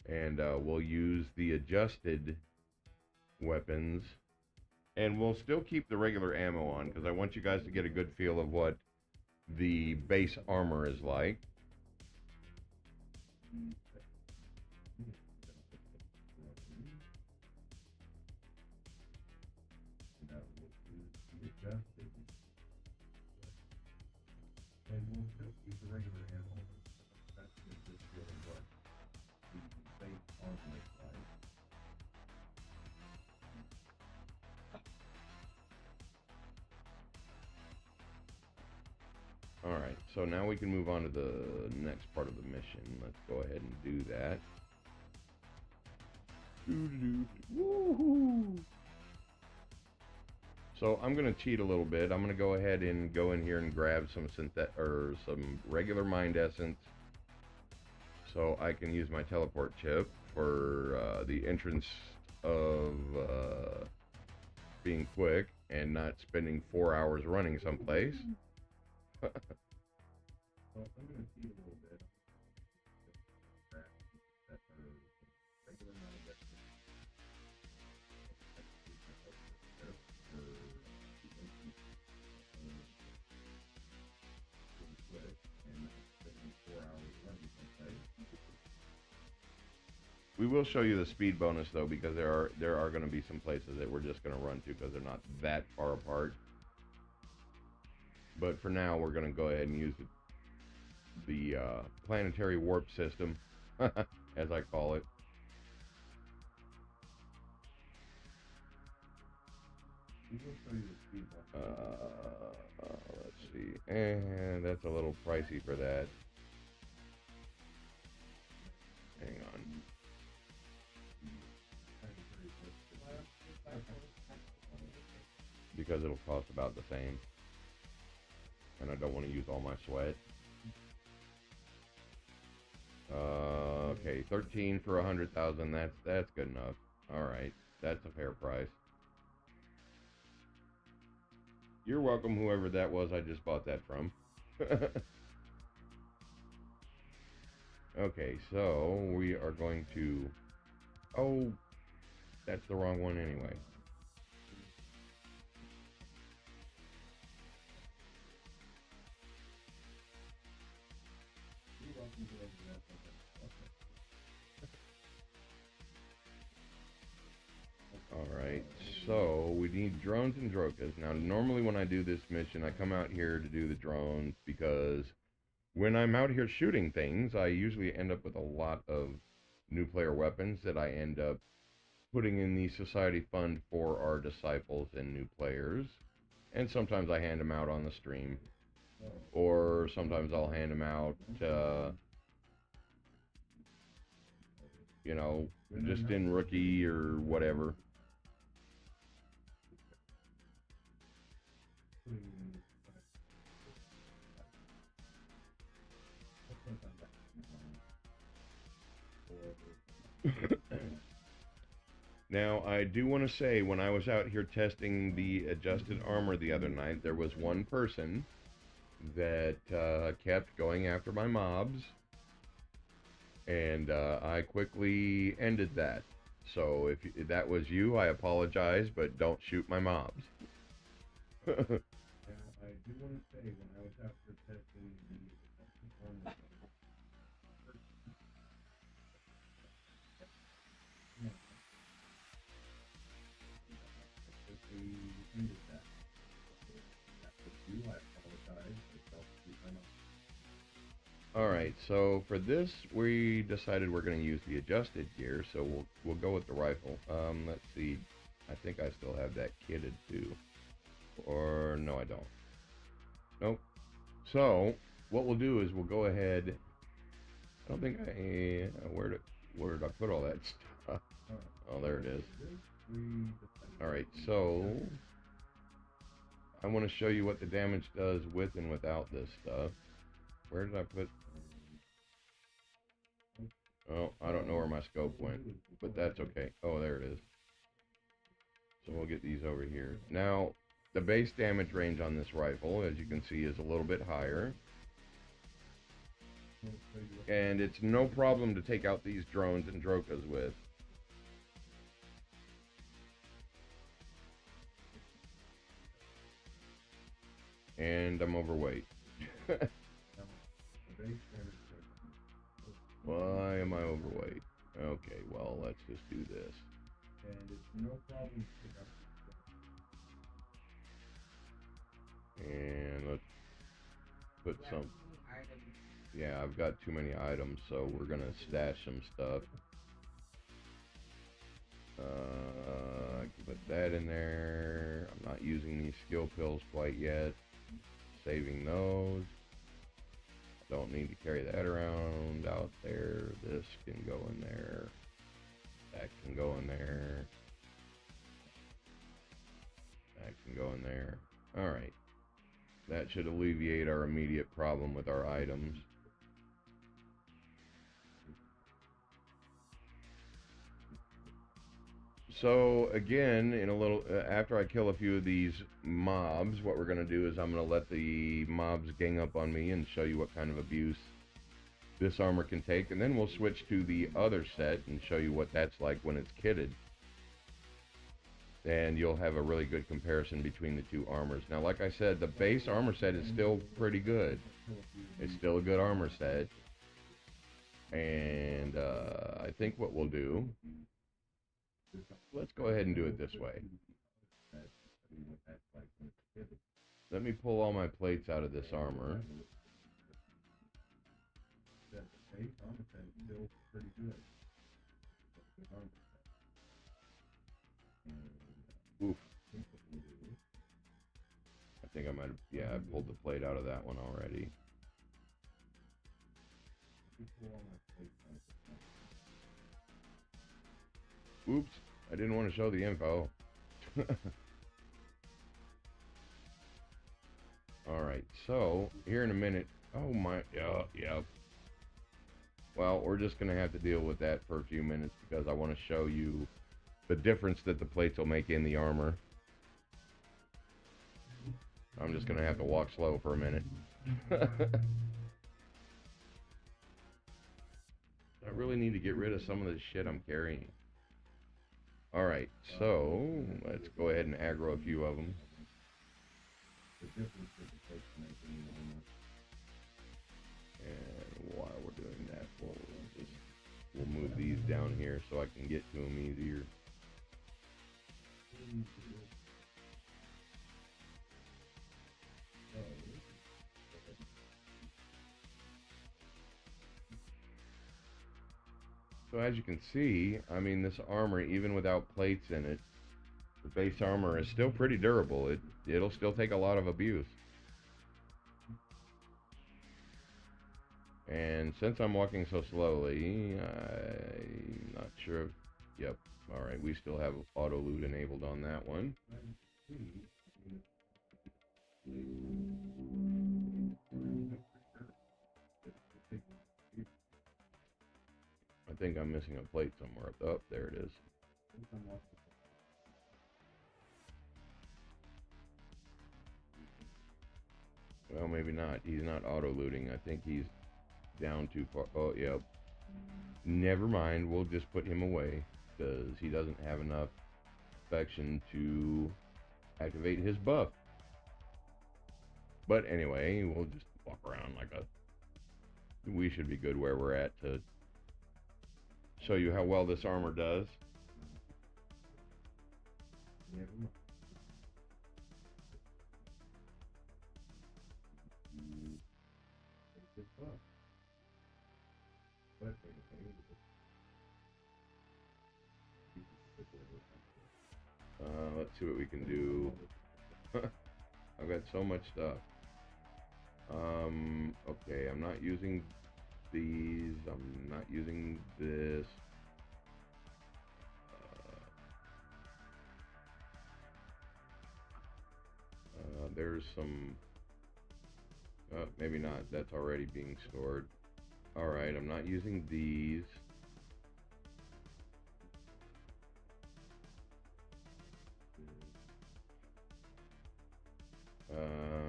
And we'll use the adjusted weapons. And we'll still keep the regular ammo on, because I want you guys to get a good feel of what the base armor is like. And we'll still keep the regular ammo. That's just really what the base armor looks like. Alright, so now we can move on to the next part of the mission. Let's go ahead and do that. Woohoo! So I'm going to cheat a little bit. I'm going to go ahead and go in here and grab some some regular mind essence, so I can use my teleport chip for the entrance of being quick and not spending 4 hours running someplace. Well, I'm going to cheat a little bit. Regular mind essence. We will show you the speed bonus though, because there are going to be some places that we're just going to run to because they're not that far apart. But for now, we're going to go ahead and use the planetary warp system, as I call it. Let's see, and that's a little pricey for that. Hang on. Because it'll cost about the same. And I don't want to use all my sweat. Okay, 13 for 100,000. That's good enough. All right, that's a fair price. You're welcome, whoever that was I just bought that from. Okay, so we are going to... Oh, that's the wrong one anyway. Alright, so we need drones and drokas. Now, normally when I do this mission, I come out here to do the drones because when I'm out here shooting things, I usually end up with a lot of new player weapons that I end up putting in the society fund for our disciples and new players. And sometimes I hand them out on the stream. Or sometimes I'll hand them out, you know, just in rookie or whatever. Now, I do want to say, when I was out here testing the adjusted armor the other night, there was one person that kept going after my mobs, and I quickly ended that. So if that was you, I apologize, but don't shoot my mobs. I do want to say, when I was out here testing the armor, Alright, so for this, we decided we're going to use the adjusted gear, so we'll go with the rifle. Let's see, I think I still have that kitted too. Or, no I don't. Nope. So, what we'll do is we'll go ahead, I don't think where did I put all that stuff? Oh, there it is. Alright, so, I want to show you what the damage does with and without this stuff. Where did I put... Oh, I don't know where my scope went, but that's okay. Oh, there it is. So we'll get these over here. Now, the base damage range on this rifle, as you can see, is a little bit higher. And it's no problem to take out these drones and drokas with. And I'm overweight. Why am I overweight? Okay, well, let's just do this. And it's no problem to pick up. And let's put some... Yeah, I've got too many items, so we're gonna stash some stuff. I can put that in there. I'm not using these skill pills quite yet. Saving those. Don't need to carry that around out there. This can go in there. That can go in there. That can go in there. Alright. That should alleviate our immediate problem with our items. So again, in a little after I kill a few of these mobs, what we're going to do is I'm going to let the mobs gang up on me and show you what kind of abuse this armor can take, and then we'll switch to the other set and show you what that's like when it's kitted. And you'll have a really good comparison between the two armors. Now, like I said, the base armor set is still pretty good. It's still a good armor set. And I think what we'll do, let's go ahead and do it this way. Let me pull all my plates out of this armor. Oof. I think I might have, yeah, I pulled the plate out of that one already. Oops, I didn't want to show the info. Alright, so, here in a minute, oh my, yeah. Well, we're just going to have to deal with that for a few minutes because I want to show you the difference that the plates will make in the armor. I'm just going to have to walk slow for a minute. I really need to get rid of some of the shit I'm carrying. Alright, so let's go ahead and aggro a few of them. And while we're doing that, we'll move these down here so I can get to them easier. So as you can see, I mean, this armor, even without plates in it, the base armor is still pretty durable. It'll still take a lot of abuse. And since I'm walking so slowly, I'm not sure if, yep, alright, we still have auto loot enabled on that one. I think I'm missing a plate somewhere. Oh, there it is. Well, maybe not. He's not auto-looting. I think he's down too far. Oh, yep. Never mind. We'll just put him away because he doesn't have enough affection to activate his buff. But anyway, we'll just walk around like a... We should be good where we're at to show you how well this armor does. Let's see what we can do. I've got so much stuff. Okay, I'm not using these. I'm not using this. There's some... maybe not. That's already being stored. Alright, I'm not using these.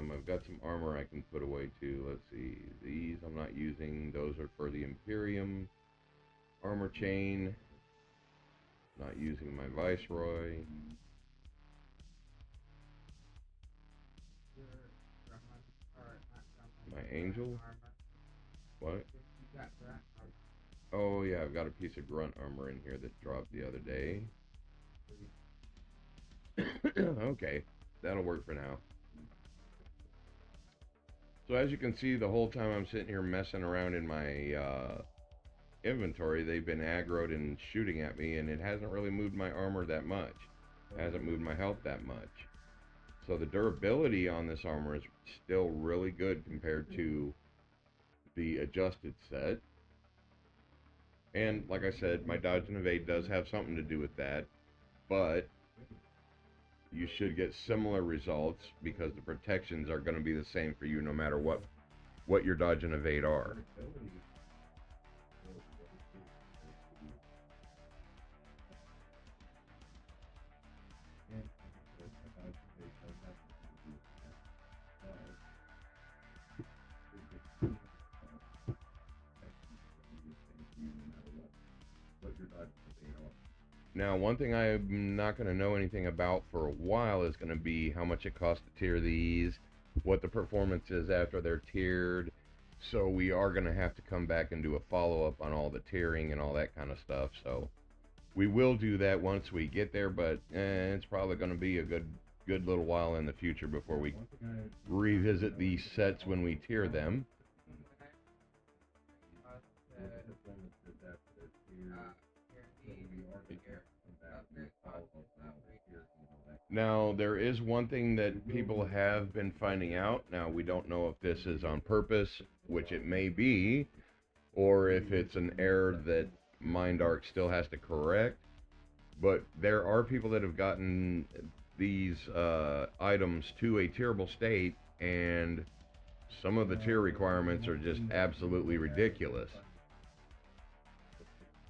I've got some armor I can put away too. Let's see. These I'm not using. Those are for the Imperium. Armor chain. Not using my Viceroy. My Angel? What? Oh yeah, I've got a piece of grunt armor in here that dropped the other day. Okay, that'll work for now. So as you can see, the whole time I'm sitting here messing around in my inventory, they've been aggroed and shooting at me, and it hasn't really moved my armor that much. It hasn't moved my health that much. So the durability on this armor is still really good compared to the adjusted set. And like I said, my dodge and evade does have something to do with that, but you should get similar results because the protections are going to be the same for you no matter what your dodge and evade are. Now, one thing I'm not going to know anything about for a while is going to be how much it costs to tier these, what the performance is after they're tiered, So we are going to have to come back and do a follow-up on all the tiering and all that kind of stuff. So we will do that once we get there, but it's probably going to be a good little while in the future before we revisit these sets when we tier them. Now, there is one thing that people have been finding out. Now, we don't know if this is on purpose, which it may be, or if it's an error that MindArc still has to correct. But there are people that have gotten these items to a tierable state, and some of the tier requirements are just absolutely ridiculous.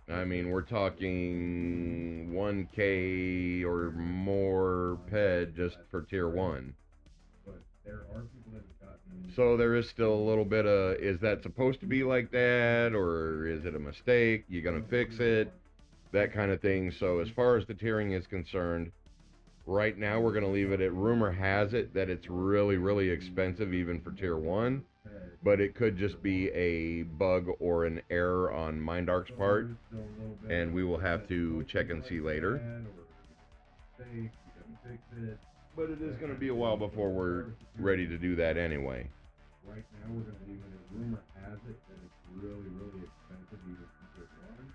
I mean, we're talking 1K or more PED just for tier 1. So there is still a little bit of, is that supposed to be like that, or is it a mistake? You gonna fix it? That kind of thing. So as far as the tiering is concerned, right now we're gonna leave it at rumor has it that it's really, really expensive even for tier 1. But it could just be a bug or an error on MindArc's part, and we will have to check and see later. But it is going to be a while before we're ready to do that anyway. Right now we're going to leave it as rumor has it that it's really, really expensive even for tier 1,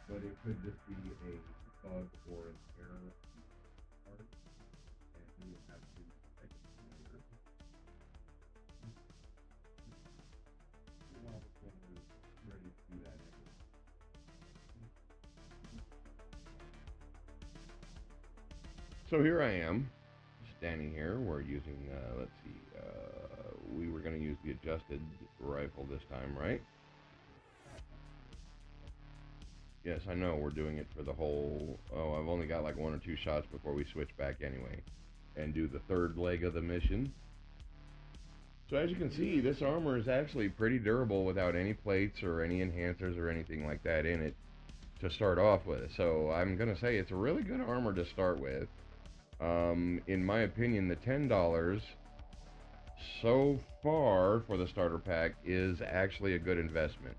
but it could just be a bug or an error part, and we will have to check it later. So here I am, standing here. We're using, let's see, we were going to use the adjusted rifle this time, right? Yes, I know, we're doing it for the whole, I've only got like 1 or 2 shots before we switch back anyway, and do the third leg of the mission. So as you can see, this armor is actually pretty durable without any plates or any enhancers or anything like that in it to start off with. So I'm going to say it's a really good armor to start with. In my opinion, the $10 so far for the starter pack is actually a good investment.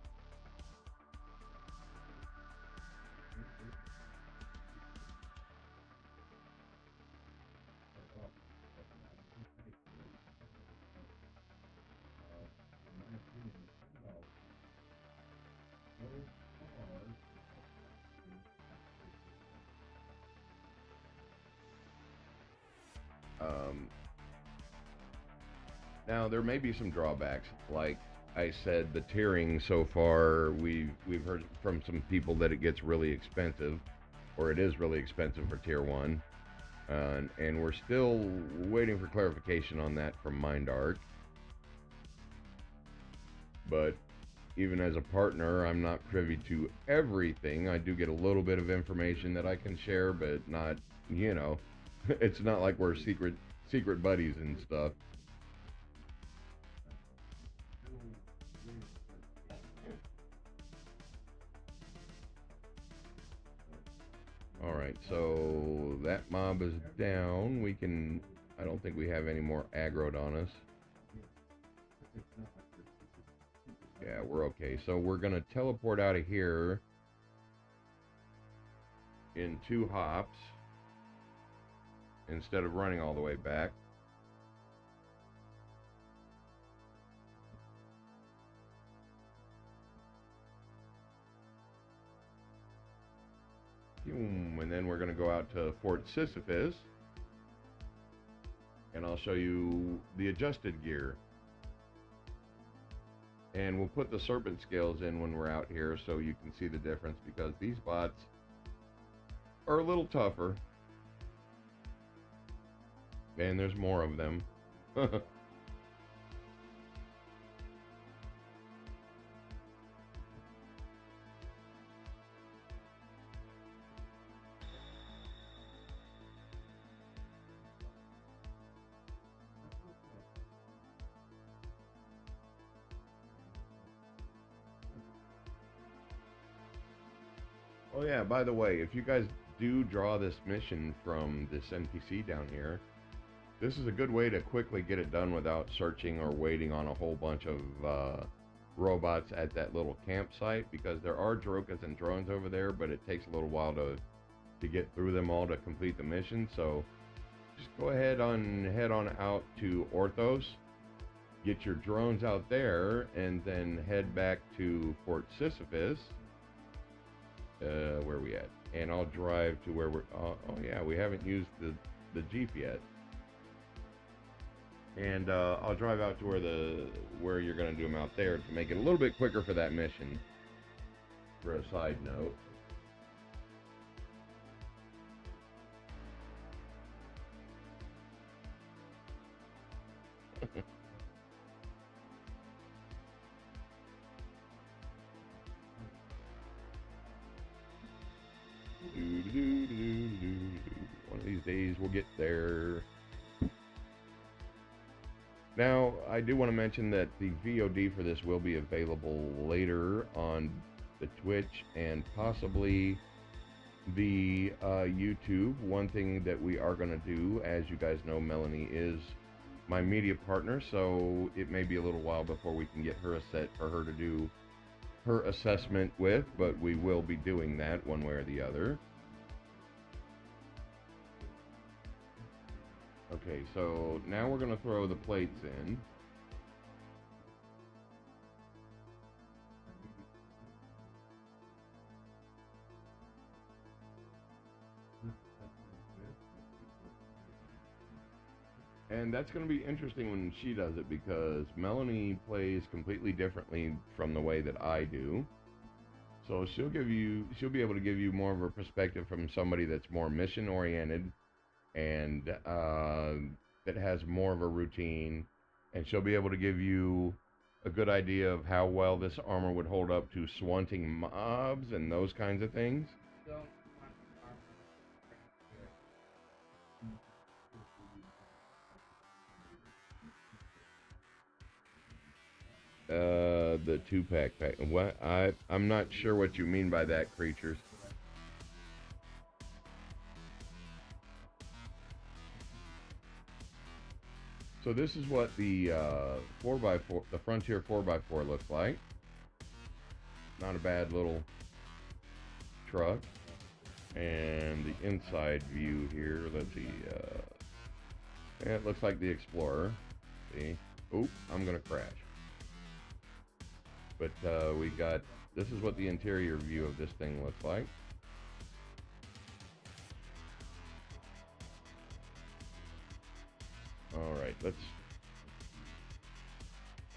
Now there may be some drawbacks, like I said, the tiering so far. We've heard from some people that it gets really expensive, or it is really expensive for tier 1, and we're still waiting for clarification on that from MindArc. But even as a partner, I'm not privy to everything. I do get a little bit of information that I can share, but not, you know, it's not like we're secret buddies and stuff. Alright, so that mob is down. We can, I don't think we have any more aggroed on us. Yeah, we're okay. So we're going to teleport out of here in 2 hops instead of running all the way back. And then we're going to go out to Fort Sisyphus, and I'll show you the adjusted gear. And we'll put the serpent scales in when we're out here so you can see the difference, because these bots are a little tougher, and there's more of them. Oh yeah, by the way, if you guys do draw this mission from this NPC down here, this is a good way to quickly get it done without searching or waiting on a whole bunch of robots at that little campsite, because there are Drokas and drones over there, but it takes a little while to get through them all to complete the mission. So just go ahead on head on out to Orthos, get your drones out there, and then head back to Fort Sisyphus. Where are we at? And I'll drive to where we're. Oh yeah, we haven't used the Jeep yet. And I'll drive out to where you're gonna do them out there to make it a little bit quicker for that mission. For a side note. One of these days we'll get there. Now, I do want to mention that the VOD for this will be available later on the Twitch and possibly the YouTube. One thing that we are going to do, as you guys know, Melanie is my media partner, so it may be a little while before we can get her a set for her to do her assessment with, but we will be doing that one way or the other. Okay, so now we're going to throw the plates in. And that's going to be interesting when she does it, because Melanie plays completely differently from the way that I do. So she'll be able to give you more of a perspective from somebody that's more mission oriented and that has more of a routine, and she'll be able to give you a good idea of how well this armor would hold up to swanting mobs and those kinds of things. The 2-pack pack. What? I'm not sure what you mean by that, creatures. So this is what the 4x4, the Frontier 4x4 looks like. Not a bad little truck. And the inside view here, let's see. Yeah, it looks like the Explorer. See? Oop, I'm gonna crash. But we got, this is what the interior view of this thing looks like. Alright,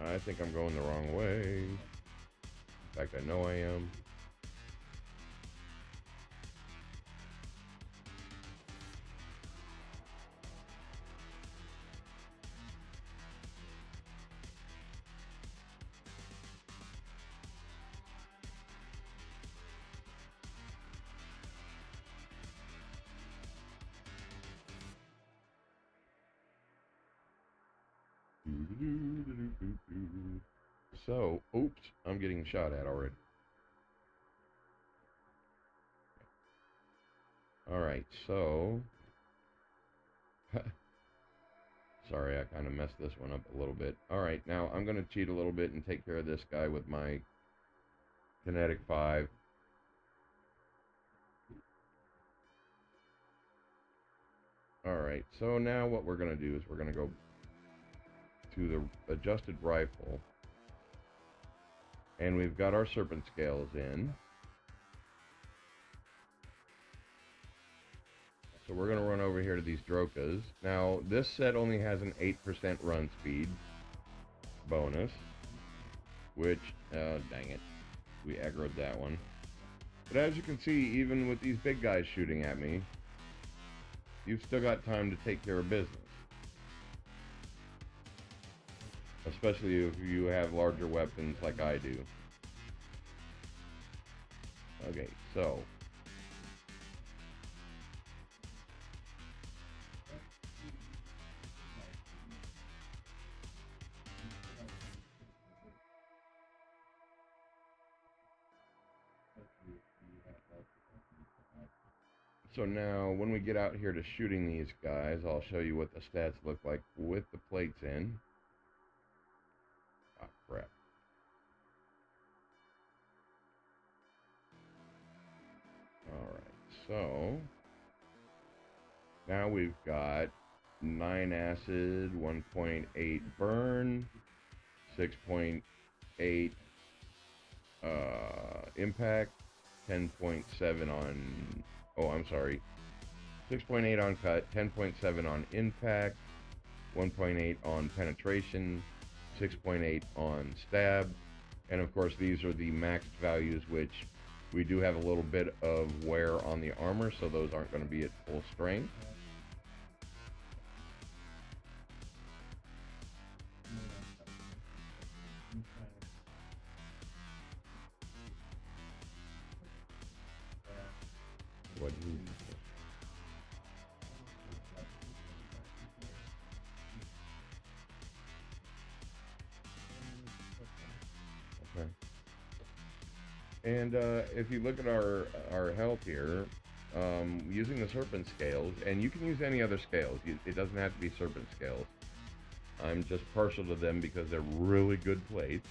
I think I'm going the wrong way. In fact, I know I am. So, oops, I'm getting shot at already. Alright, so... Sorry, I kind of messed this one up a little bit. Alright, now I'm going to cheat a little bit and take care of this guy with my Kinetic 5. Alright, so now what we're going to do is we're going to go to the adjusted rifle. And we've got our serpent scales in. So we're going to run over here to these Drokas. Now, this set only has an 8% run speed bonus. Which, dang it, we aggroed that one. But as you can see, even with these big guys shooting at me, you've still got time to take care of business. Especially if you have larger weapons like I do. Okay, so... So now, when we get out here to shooting these guys, I'll show you what the stats look like with the plates in. Ah, crap. So now we've got 9 acid, 1.8 burn, 6.8 impact, 10.7 on, oh, I'm sorry, 6.8 on cut, 10.7 on impact, 1.8 on penetration, 6.8 on stab, and of course these are the maxed values, which we do have a little bit of wear on the armor, so those aren't going to be at full strength. What do you Okay. And if you look at our health here, using the serpent scales, and you can use any other scales. It doesn't have to be serpent scales. I'm just partial to them because they're really good plates.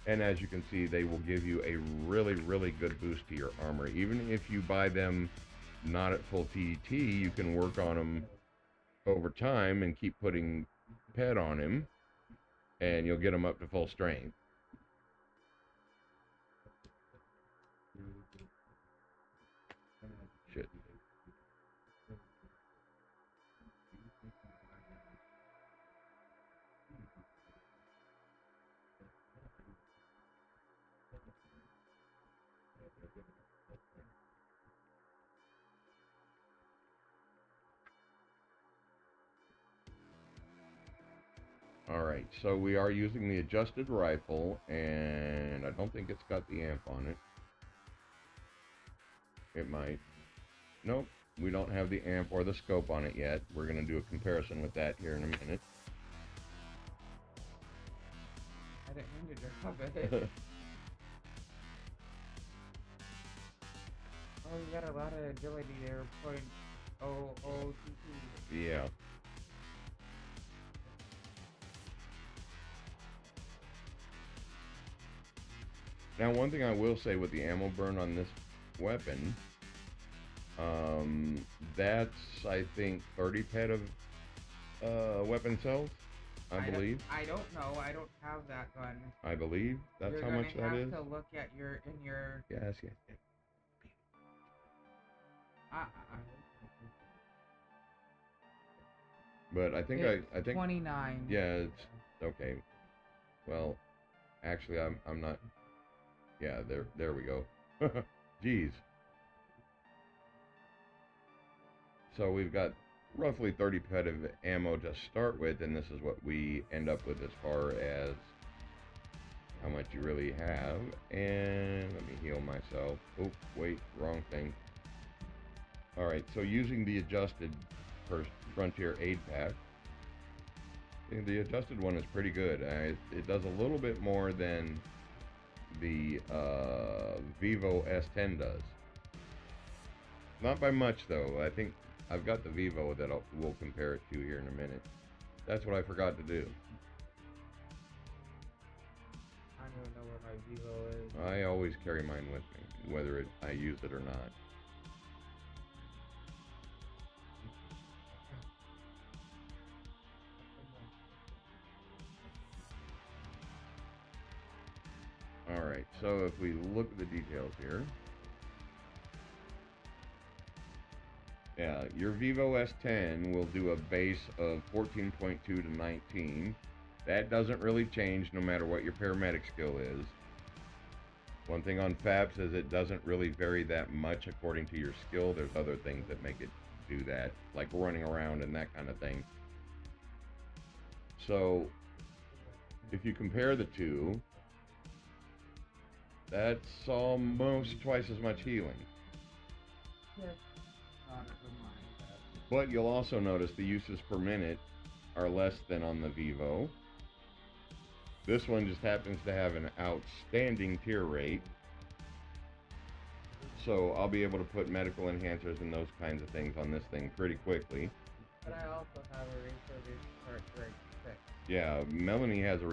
And as you can see, they will give you a really, really good boost to your armor. Even if you buy them not at full TDT, you can work on them over time and keep putting pet on him, and you'll get them up to full strength. Shit. Alright, so we are using the adjusted rifle, and I don't think it's got the amp on it. It might. Nope, we don't have the amp or the scope on it yet. We're going to do a comparison with that here in a minute. I didn't mean to drop it. Oh, you got a lot of agility there, .0022. Yeah. Now, one thing I will say with the ammo burn on this weapon, that's, I think, 30 pet of weapon cells, I believe. I don't know. I don't have that gun. I believe that's how much that is. You're gonna have to look at your Yes, yes. But I think I think 29. Yeah, it's okay. Well, actually, I'm not. Yeah, there we go. Jeez. So we've got roughly 30 pet of ammo to start with, and this is what we end up with as far as how much you really have. And let me heal myself. Oh, wait, wrong thing. Alright, so using the adjusted Frontier aid pack, the adjusted one is pretty good. It does a little bit more than the Vivo S10 does. Not by much, though. I think I've got the Vivo that we'll compare it to here in a minute. That's what I forgot to do. I don't even know where my Vivo is. I always carry mine with me, whether I use it or not. Alright, so if we look at the details here. Yeah, your Vivo S10 will do a base of 14.2 to 19. That doesn't really change no matter what your paramedic skill is. One thing on FAPS is it doesn't really vary that much according to your skill. There's other things that make it do that, like running around and that kind of thing. So, if you compare the two, that's almost twice as much healing. Yes. But you'll also notice the uses per minute are less than on the Vivo. This one just happens to have an outstanding tear rate. So I'll be able to put medical enhancers and those kinds of things on this thing pretty quickly. But I also have a refurbished part rate 6. Yeah, Melanie has a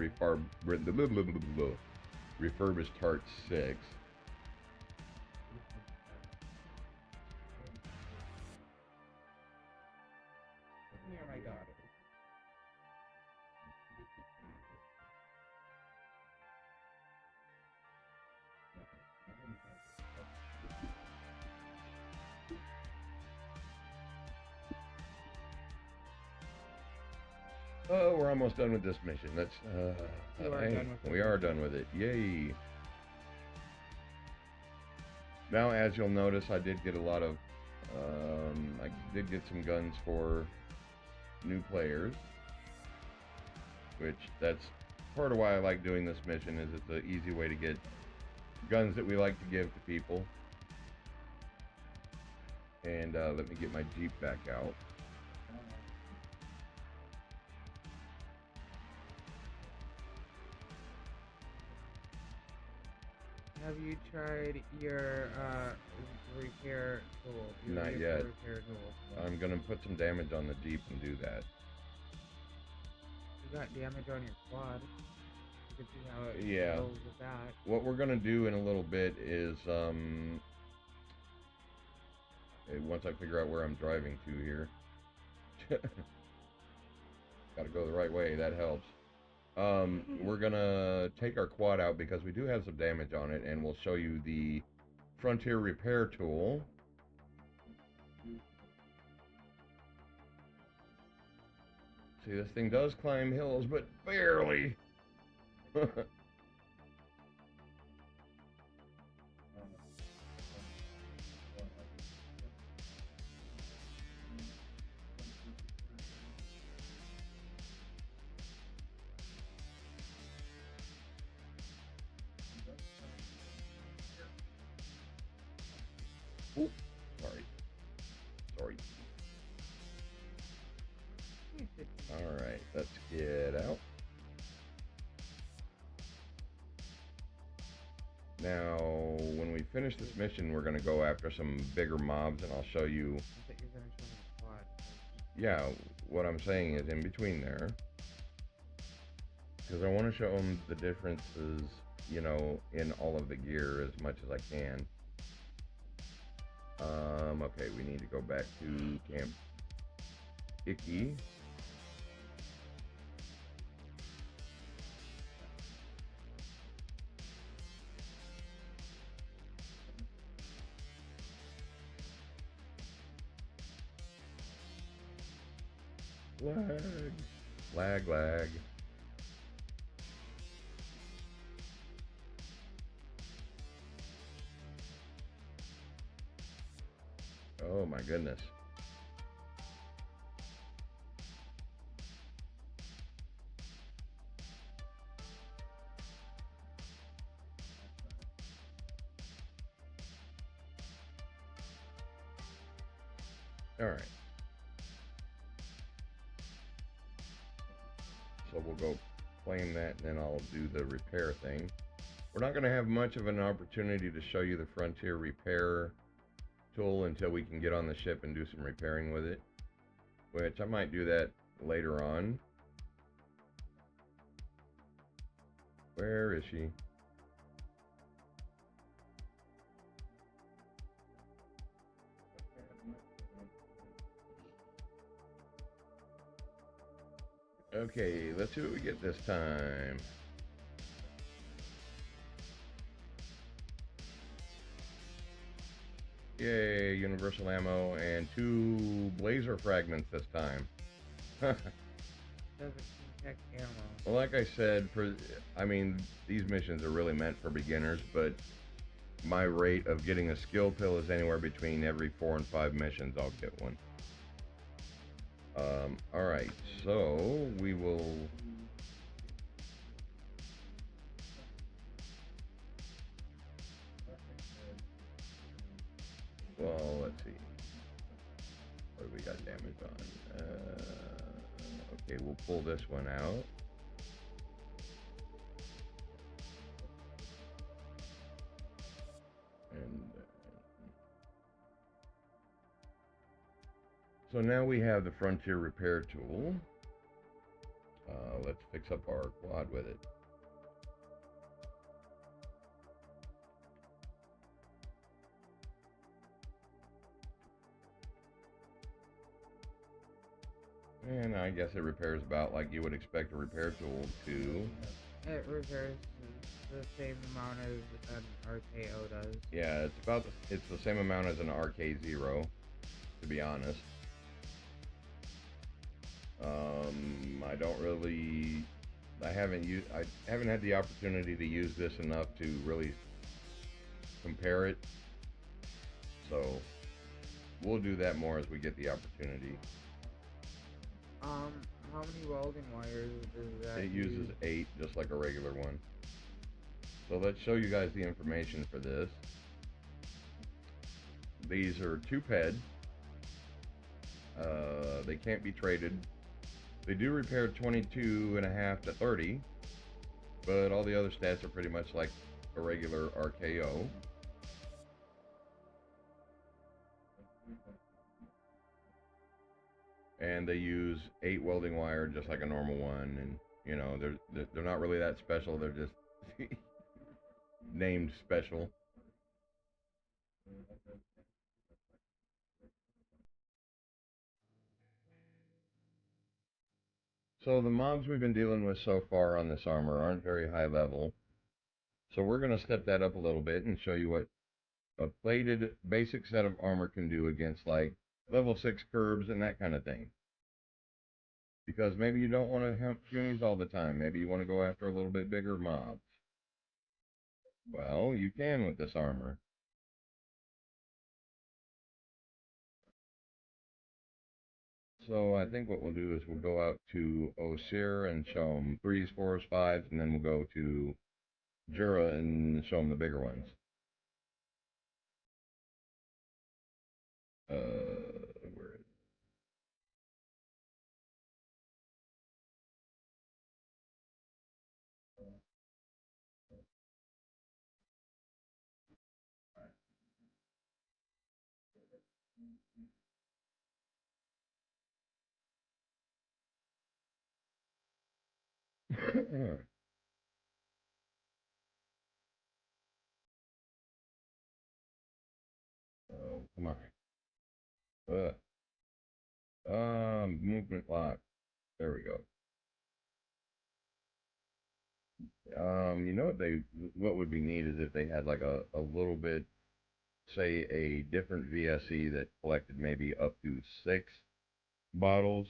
refurbished Tart 6. Oh, we're almost done with this mission. Let's, You are done with it. we are done with it. Yay. Now, as you'll notice, I did get a lot of, I did get some guns for new players, which that's part of why I like doing this mission, is it's an easy way to get guns that we like to give to people. And let me get my Jeep back out. Have you tried your repair tool? Your Not vehicle yet. Repair tool. I'm gonna put some damage on the Jeep and do that. You got damage on your quad. You can see how it Yeah. goes with that. What we're gonna do in a little bit is, once I figure out where I'm driving to here, gotta go the right way, that helps. We're gonna take our quad out because we do have some damage on it, and we'll show you the Frontier Repair Tool. See, this thing does climb hills, but barely. Ooh, sorry. Alright, let's get out. Now, when we finish this mission, we're going to go after some bigger mobs, and I'll show you. I thought you were gonna show me the quad. Yeah, what I'm saying is in between there. Because I want to show them the differences, you know, in all of the gear as much as I can. Okay, we need to go back to Camp Icky. Lag. Oh my goodness. All right. So we'll go claim that, and then I'll do the repair thing. We're not going to have much of an opportunity to show you the Frontier Repair Tool until we can get on the ship and do some repairing with it, which I might do that later on. Where is she? Okay, let's see what we get this time. Yay, universal ammo and 2 blazer fragments this time. Doesn't detect ammo. Well, like I said, these missions are really meant for beginners, but my rate of getting a skill pill is anywhere between every 4 and 5 missions I'll get one. Alright, so we will... Well, let's see. What do we got damage on? Okay, we'll pull this one out. And so now we have the Frontier Repair Tool. Let's fix up our quad with it. And I guess it repairs about like you would expect a repair tool to. It repairs the same amount as an RKO does. Yeah, it's the same amount as an RK0, to be honest. I don't really. I haven't had the opportunity to use this enough to really compare it. So we'll do that more as we get the opportunity. Um, how many welding wires does that It use? uses 8, just like a regular one. So let's show you guys the information for this. These are 2 PED. They can't be traded. They do repair 22.5 to 30, but all the other stats are pretty much like a regular RKO. And they use 8 welding wire just like a normal one, and you know they're not really that special. They're just named special. So the mobs we've been dealing with so far on this armor aren't very high level. So we're going to step that up a little bit and show you what a plated basic set of armor can do against like level 6 curbs and that kind of thing. Because maybe you don't want to hunt punies all the time. Maybe you want to go after a little bit bigger mobs. Well, you can with this armor. So I think what we'll do is we'll go out to Osir and show them 3s, 4s, 5s, and then we'll go to Jura and show them the bigger ones. Where is it? Oh, come on. Movement lock. There we go. You know what would be neat is if they had like a little bit, say a different VSE that collected maybe up to 6 bottles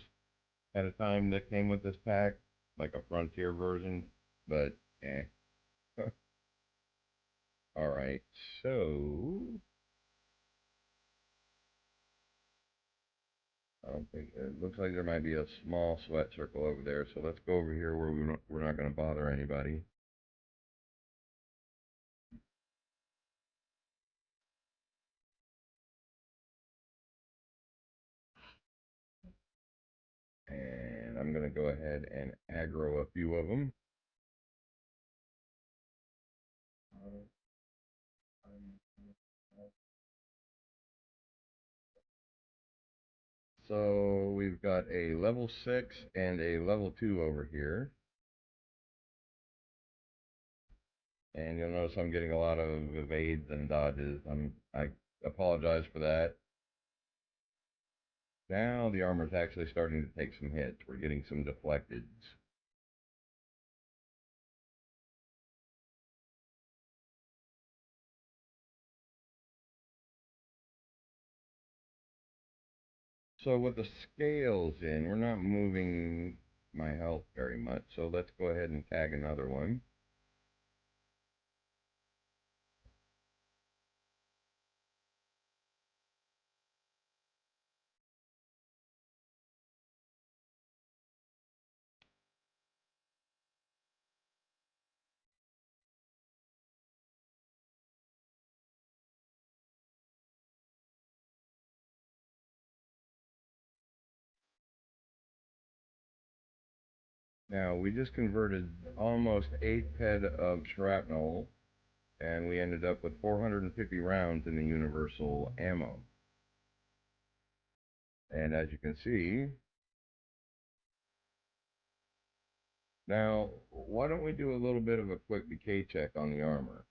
at a time that came with this pack, like a Frontier version, but eh. Alright, so I don't think it looks like there might be a small sweat circle over there, so let's go over here where we're not going to bother anybody. And I'm going to go ahead and aggro a few of them. So we've got a level 6 and a level 2 over here. And you'll notice I'm getting a lot of evades and dodges. I apologize for that. Now the armor's actually starting to take some hits. We're getting some deflecteds. So with the scales in, we're not moving my health very much. So let's go ahead and tag another one. Now we just converted almost 8 ped of shrapnel, and we ended up with 450 rounds in the universal ammo. And as you can see, now why don't we do a little bit of a quick decay check on the armor?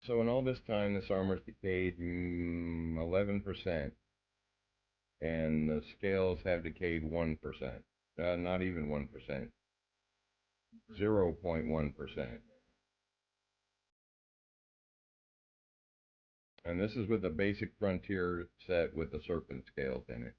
So in all this time, this armor's decayed 11%, and the scales have decayed 1%. Not even 1%, 0.1%. And this is with a basic Frontier set with the serpent scales in it.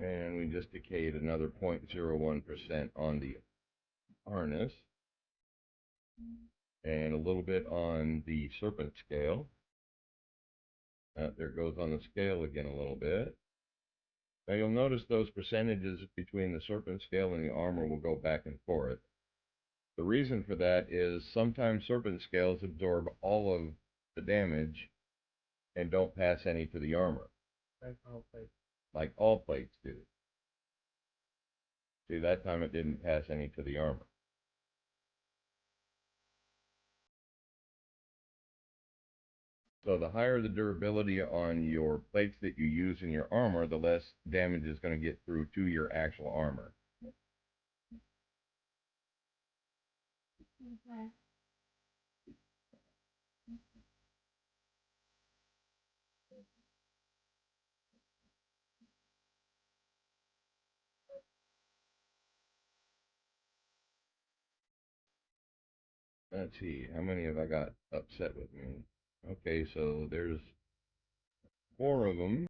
And we just decayed another 0.01% on the harness. And a little bit on the serpent scale. There it goes on the scale again a little bit. Now you'll notice those percentages between the serpent scale and the armor will go back and forth. The reason for that is sometimes serpent scales absorb all of the damage and don't pass any to the armor. Like all plates. Like all plates do. See, that time it didn't pass any to the armor. So the higher the durability on your plates that you use in your armor, the less damage is going to get through to your actual armor. Okay. Let's see, how many have I got upset with me? Okay, so there's 4 of them.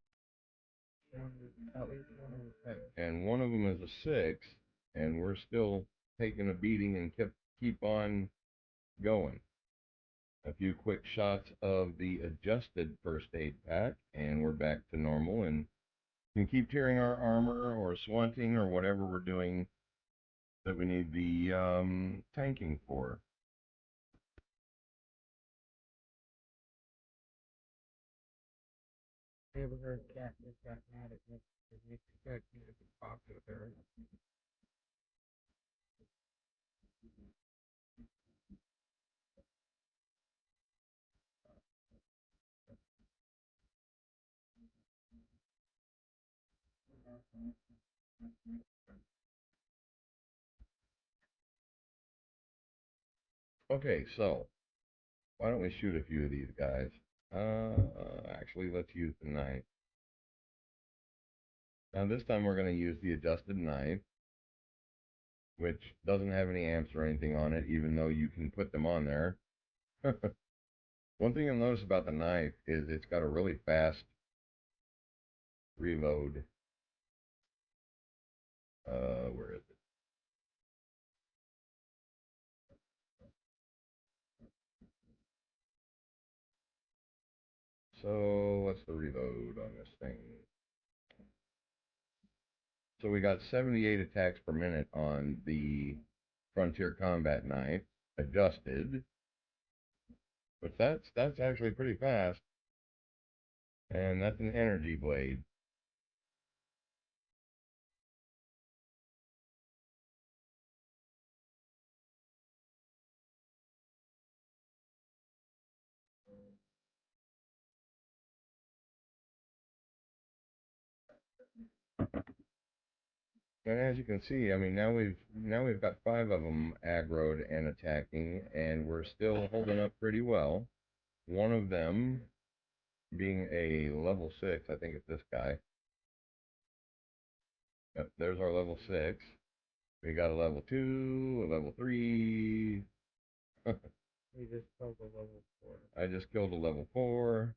At least one of the 6. And one of them is a 6, and we're still taking a beating and keep on going. A few quick shots of the adjusted first aid pack, and we're back to normal, and can keep tearing our armor or swanting or whatever we're doing that we need the tanking for. Neighborhood cat just got mad at me because we said you to talk with her. Okay, so why don't we shoot a few of these guys? Actually, let's use the knife. Now this time we're going to use the adjusted knife, which doesn't have any amps or anything on it, even though you can put them on there. One thing you'll notice about the knife is it's got a really fast reload. Where is it? So what's the reload on this thing? So we got 78 attacks per minute on the Frontier Combat Knife, adjusted. But that's actually pretty fast. And that's an energy blade. And as you can see, I mean, now we've got 5 of them aggroed and attacking, and we're still holding up pretty well. One of them being a level 6, I think it's this guy. Yep, there's our level 6. We got a level 2, a level 3. We just killed a level 4. I just killed a level 4.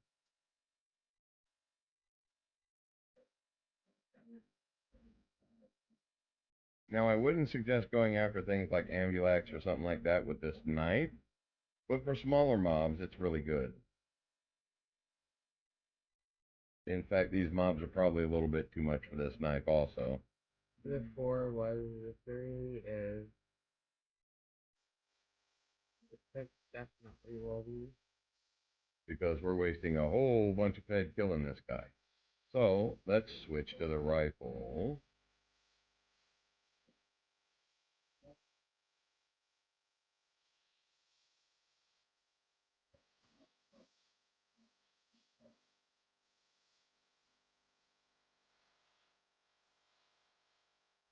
Now, I wouldn't suggest going after things like Ambulax or something like that with this knife, but for smaller mobs, it's really good. In fact, these mobs are probably a little bit too much for this knife also. The 4 was, the 3 is, the 6 definitely will be. Because we're wasting a whole bunch of fed killing this guy. So, let's switch to the rifle.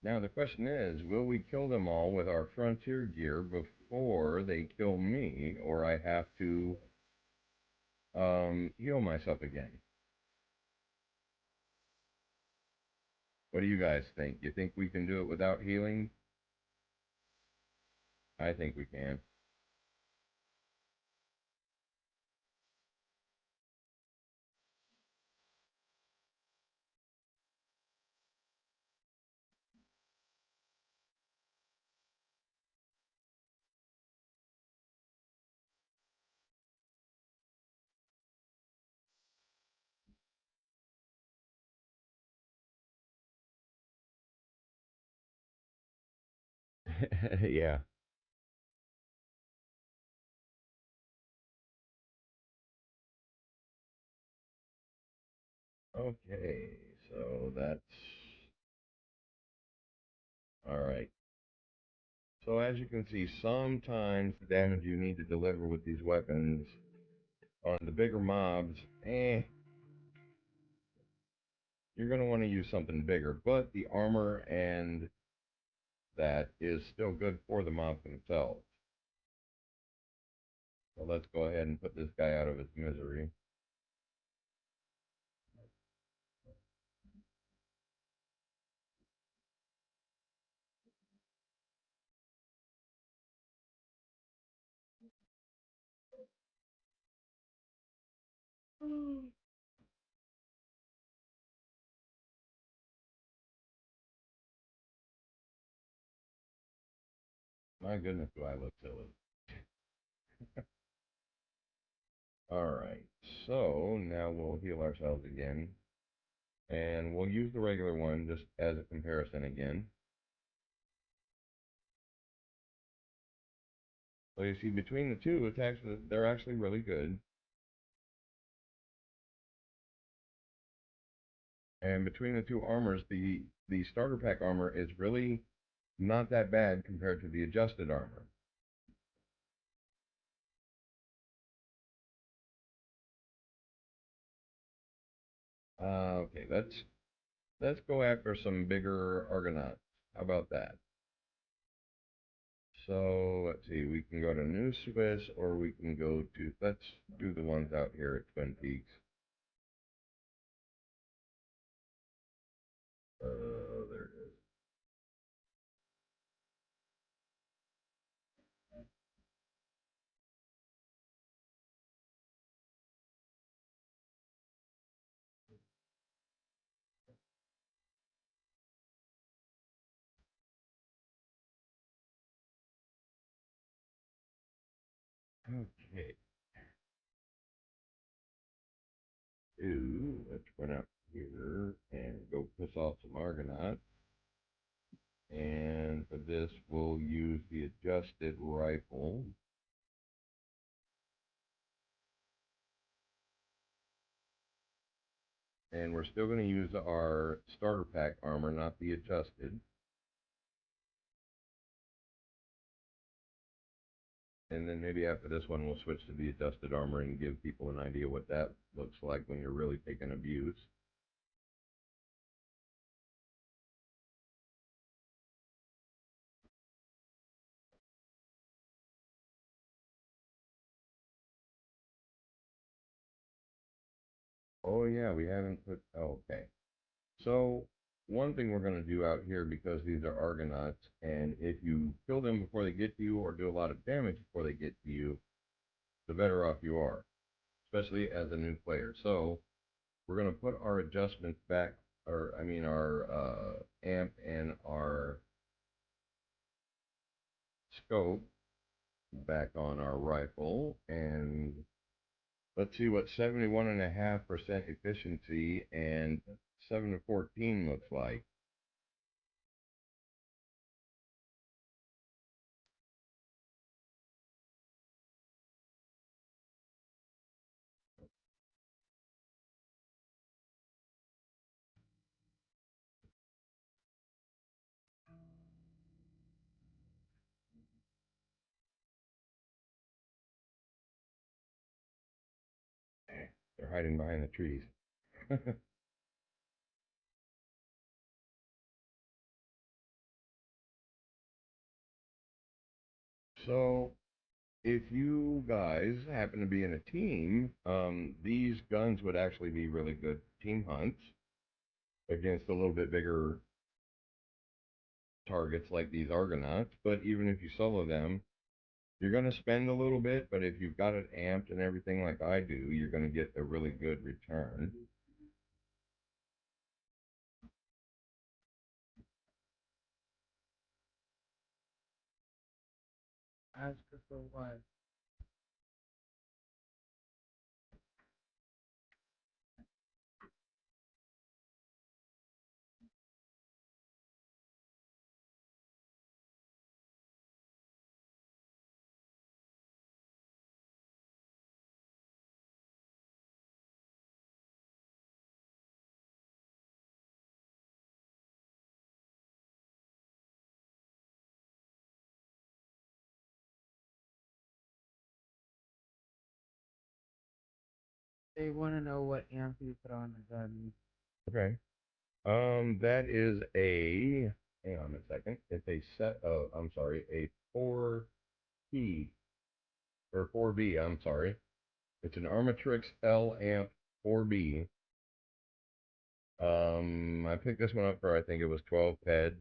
Now the question is, will we kill them all with our Frontier gear before they kill me, or I have to heal myself again? What do you guys think? You think we can do it without healing? I think we can. Yeah. Okay, so that's all right. So as you can see, sometimes the damage you need to deliver with these weapons on the bigger mobs, you're going to want to use something bigger. But the armor and that is still good for the mobs themselves. So let's go ahead and put this guy out of his misery. My goodness, do I look silly. Alright, so now we'll heal ourselves again. And we'll use the regular one just as a comparison again. So you see, between the two, they're actually really good. And between the two armors, the starter pack armor is really not that bad compared to the adjusted armor. Okay, let's go after some bigger Argonauts. How about that? So let's see, we can go to New Swiss or we can go to, let's do the ones out here at Twin Peaks. There it is. Okay. Ooh, let's run out here and go piss off some Argonauts. And for this, we'll use the adjusted rifle. And we're still going to use our starter pack armor, not the adjusted. And then maybe after this one, we'll switch to the adjusted armor and give people an idea what that looks like when you're really taking abuse. Oh yeah, we haven't put, oh, okay. So one thing we're going to do out here, because these are Argonauts, and if you kill them before they get to you or do a lot of damage before they get to you, the better off you are, especially as a new player. So we're going to put our adjustments back, or I mean our amp and our scope back on our rifle, and let's see what 71.5% efficiency and 7 to 14 looks like. They're hiding behind the trees. So, if you guys happen to be in a team, these guns would actually be really good team hunts. against a little bit bigger targets like these Argonauts. But even if you solo them, you're going to spend a little bit. But if you've got it amped and everything like I do, you're going to get a really good return. Ask her for what? They want to know what amp you put on the gun. Okay. That is a. Hang on a second. It's a set. Oh, I'm sorry. A 4P or 4B. I'm sorry. It's an Armatrix L amp 4B. I picked this one up for I think it was 12 ped,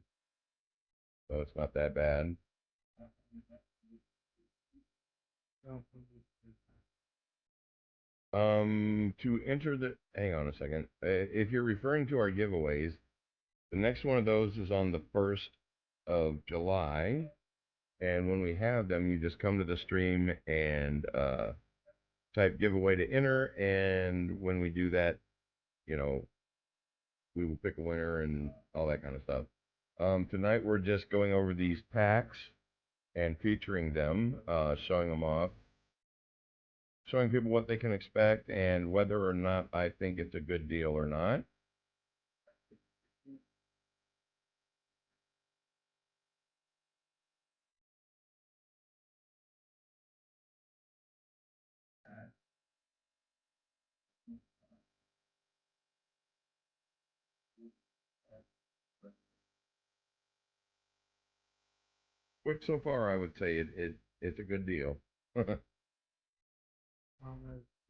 so it's not that bad. To enter the. Hang on a second. If you're referring to our giveaways, the next one of those is on the 1st of July. And when we have them, you just come to the stream and type giveaway to enter. And when we do that, you know, we will pick a winner and all that kind of stuff. Tonight, we're just going over these packs and featuring them, showing them off, showing people what they can expect and whether or not I think it's a good deal or not. Which so far I would say it's a good deal.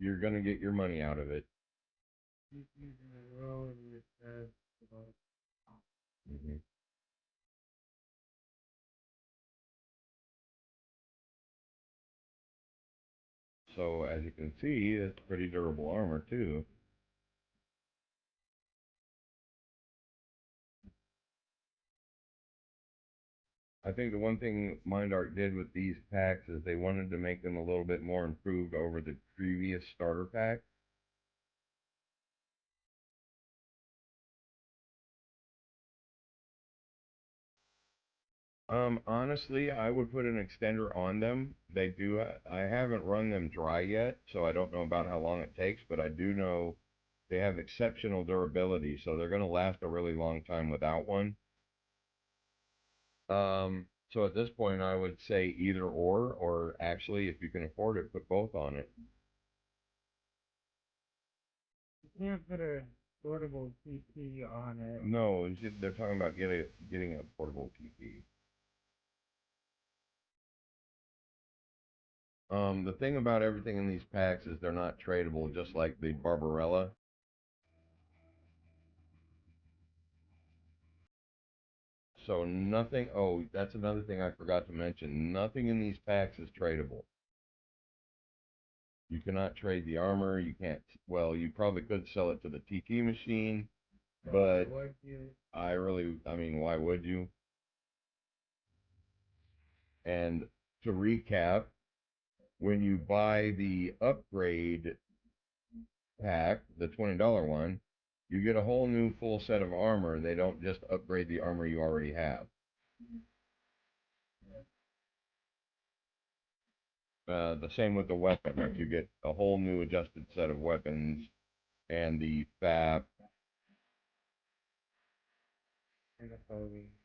You're gonna get your money out of it. Mm-hmm. So as you can see, it's pretty durable armor too. I think the one thing MindArt did with these packs is they wanted to make them a little bit more improved over the previous starter pack. Honestly, I would put an extender on them. They do. I haven't run them dry yet, so I don't know about how long it takes, but I do know they have exceptional durability, so they're going to last a really long time without one. So at this point, I would say either or actually, if you can afford it, put both on it. You can't put a portable TP on it. No, they're talking about getting a portable TP. The thing about everything in these packs is they're not tradable, just like the Barbarella. So nothing. Oh, that's another thing I forgot to mention. Nothing in these packs is tradable. You cannot trade the armor. You can't. Well, you probably could sell it to the TT machine, but I mean, why would you? And to recap, when you buy the upgrade pack, the $20 one, you get a whole new full set of armor. They don't just upgrade the armor you already have. The same with the weapon. You get a whole new adjusted set of weapons and the FAP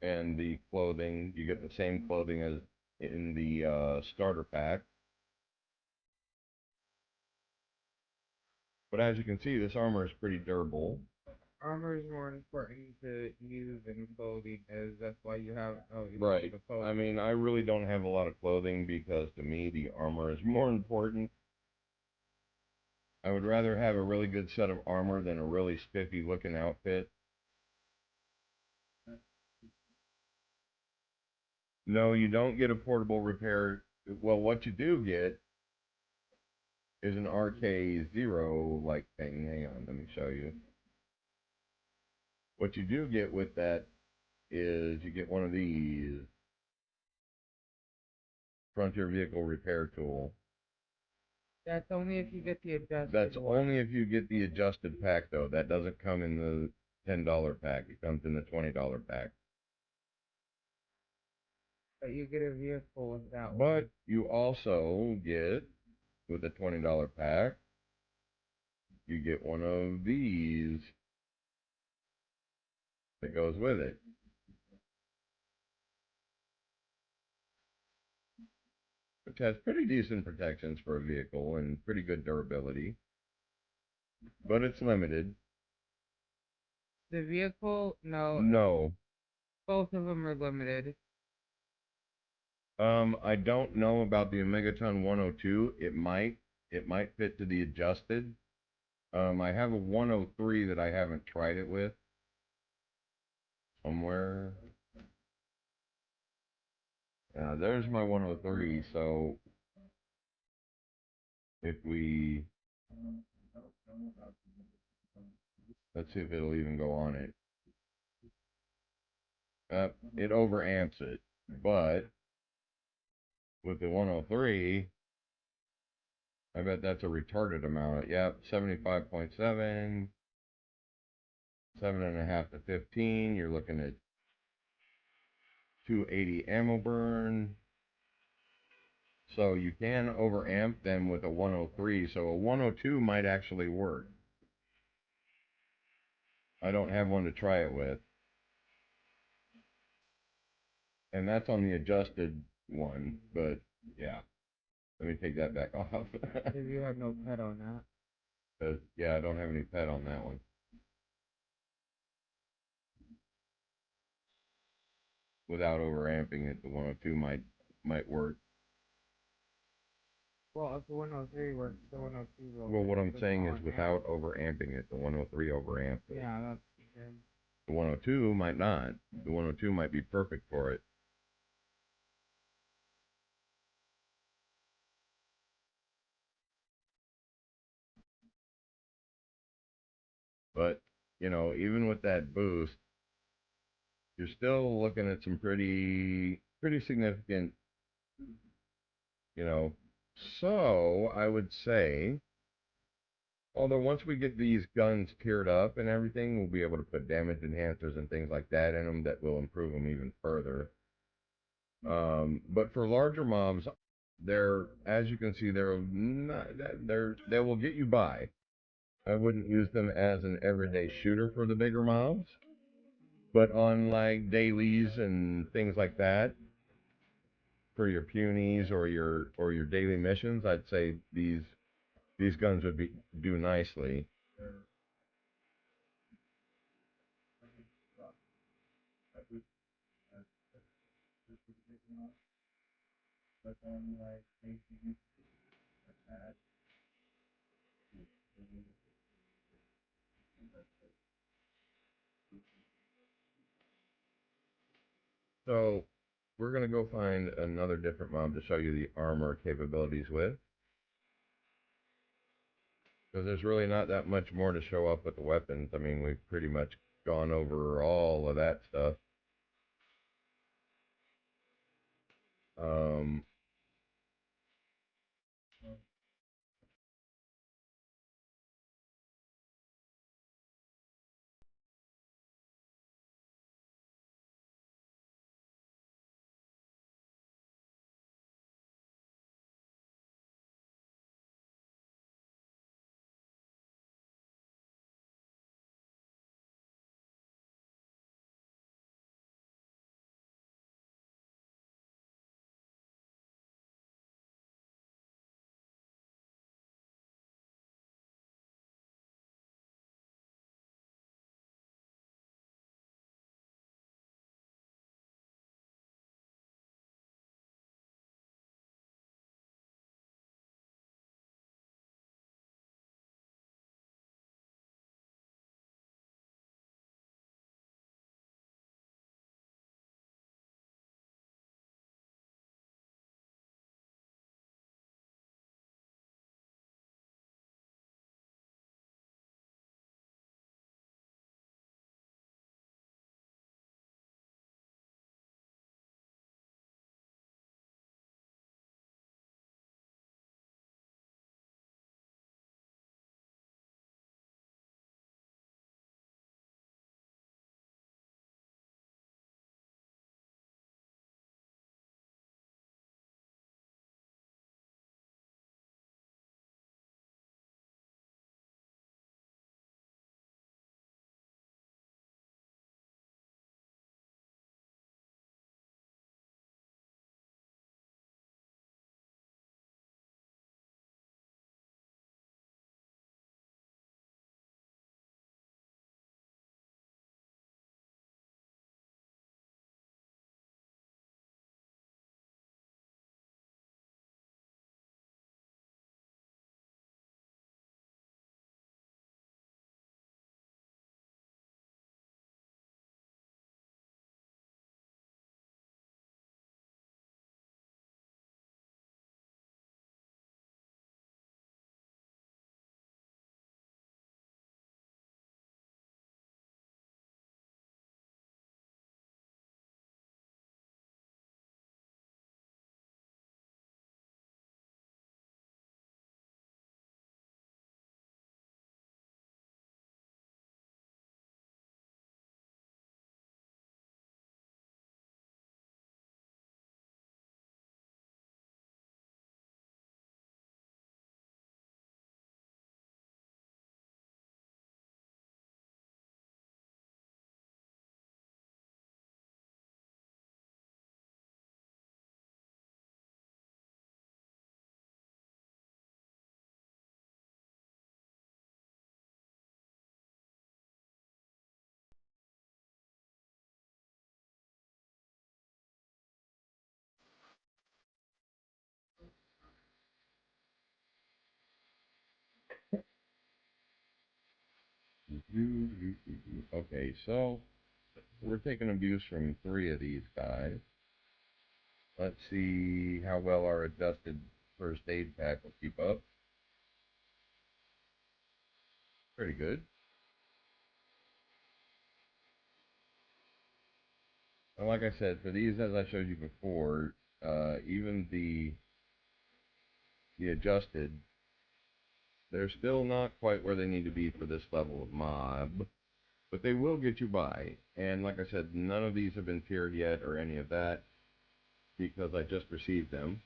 and the clothing. You get the same clothing as in the starter pack. But as you can see, this armor is pretty durable. Armor is more important to use than clothing is. That's why you have right. I mean, I really don't have a lot of clothing because to me the armor is more important. I would rather have a really good set of armor than a really spiffy looking outfit. No, you don't get a portable repair. Well, what you do get is an RK0 like thing. Hang on, let me show you. What you do get with that is you get one of these Frontier Vehicle Repair Tool. That's only if you get the adjusted That's one. only if you get the adjusted pack, though. That doesn't come in the $10 pack. It comes in the $20 pack. But you get a vehicle with that one. But you also get, with the $20 pack, you get one of these that goes with it. Which has pretty decent protections for a vehicle and pretty good durability. But it's limited. The vehicle, no. No. Both of them are limited. I don't know about the Omegaton 102. It might fit to the adjusted. I have a 103 that I haven't tried it with. Somewhere. Yeah, there's my 103. So if we, let's see if it'll even go on it. It overamps it, but with the 103, I bet that's a retarded amount. Yep, 75.7, 7.5 to 15. You're looking at 280 ammo burn. So you can overamp them with a 103. So a 102 might actually work. I don't have one to try it with. And that's on the adjusted one, but yeah. Let me take that back off. If you have no pet on that. Yeah, I don't have any pet on that one. Without overamping it, the 102 might work. Well, if the 103 works, the 102 will. Well, what I'm saying is without overamping it, the 103 overamped it. Yeah, that's good. The 102 might not. The 102 might be perfect for it. But, you know, even with that boost, you're still looking at some pretty significant, you know. So I would say, although once we get these guns tiered up and everything, we'll be able to put damage enhancers and things like that in them that will improve them even further. But for larger mobs, as you can see, they will get you by. I wouldn't use them as an everyday shooter for the bigger mobs, but on like dailies and things like that, for your punies or your daily missions, I'd say these guns would do nicely. So we're gonna go find another different mob to show you the armor capabilities with, because there's really not that much more to show up with the weapons. I mean, we've pretty much gone over all of that stuff. Um, Okay, so we're taking abuse from 3 of these guys. Let's see how well our adjusted first aid pack will keep up. Pretty good. And like I said, for these, as I showed you before, even the adjusted, they're still not quite where they need to be for this level of mob, but they will get you by. And like I said, none of these have been tiered yet or any of that because I just received them.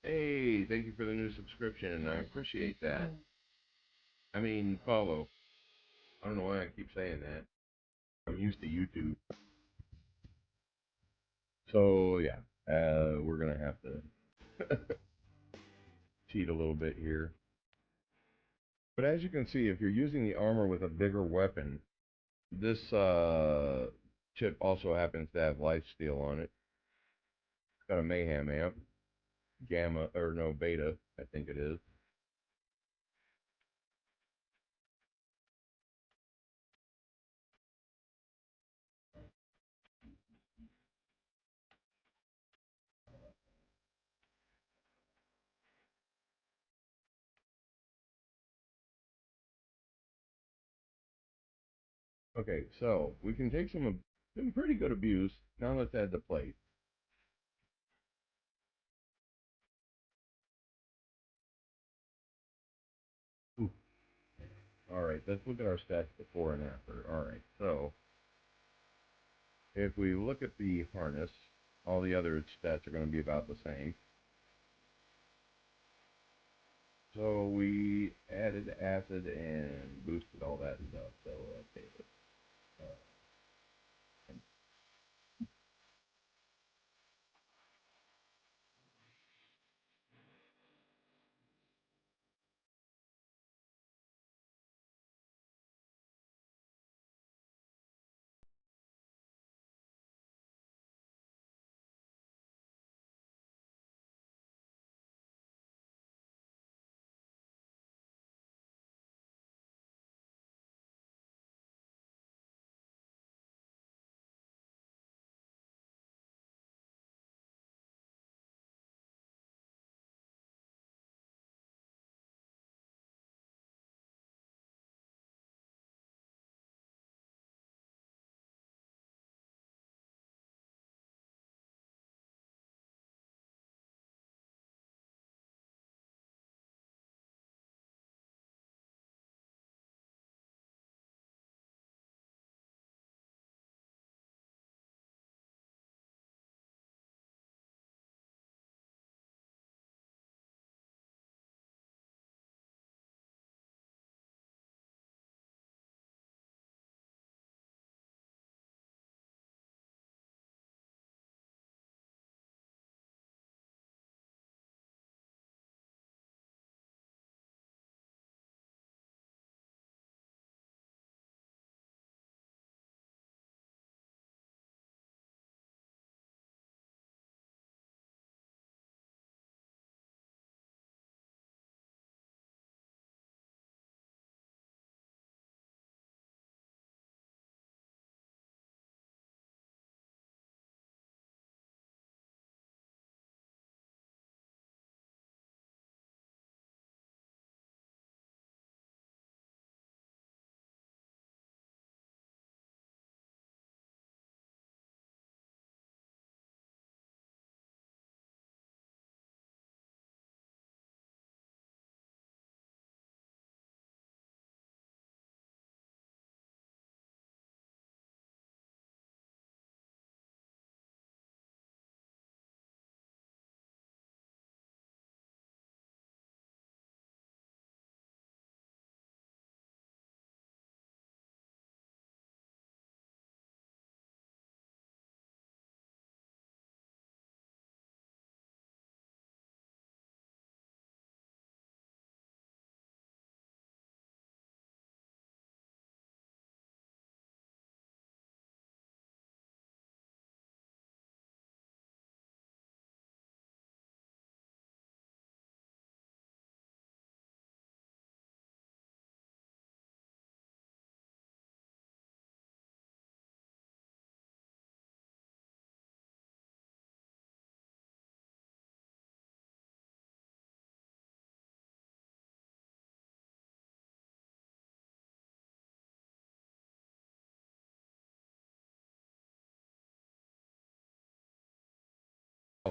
Hey, thank you for the new subscription. I appreciate that. I mean, follow. I don't know why I keep saying that. I'm used to YouTube. So, yeah, we're going to have to cheat a little bit here. But as you can see, if you're using the armor with a bigger weapon, this chip also happens to have lifesteal on it. It's got a mayhem amp, gamma, or no, beta, I think it is. Okay, so we can take some pretty good abuse. Now let's add the plate. Ooh. All right, let's look at our stats before and after. All right, so if we look at the harness, all the other stats are going to be about the same. So we added acid and boosted all that stuff. So okay,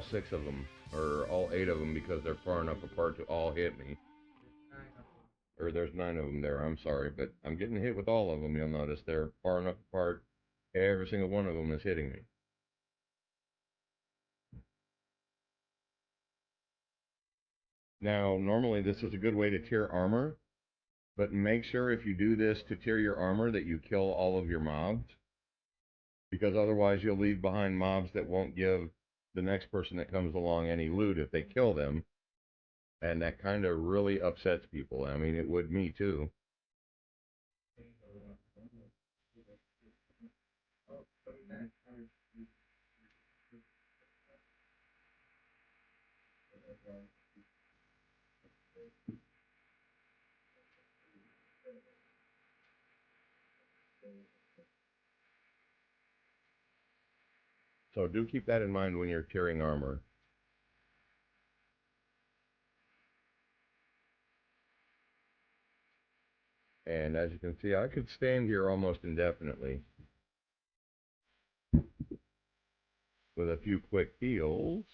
all 6 of them, or all 8 of them, because they're far enough apart to all hit me. Or there's 9 of them there, I'm sorry, but I'm getting hit with all of them, you'll notice. They're far enough apart, every single one of them is hitting me. Now, normally this is a good way to tier armor, but make sure if you do this to tier your armor that you kill all of your mobs, because otherwise you'll leave behind mobs that won't give the next person that comes along any loot if they kill them, and that kind of really upsets people. I mean, it would me too. So do keep that in mind when you're tiering armor. And as you can see, I could stand here almost indefinitely with a few quick heals.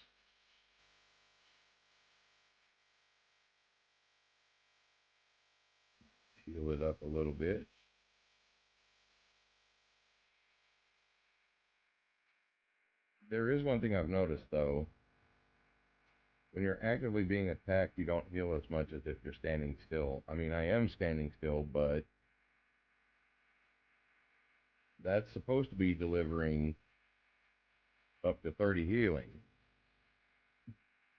Heal it up a little bit. There is one thing I've noticed though. When you're actively being attacked, you don't heal as much as if you're standing still. I mean, I am standing still, but that's supposed to be delivering up to 30 healing.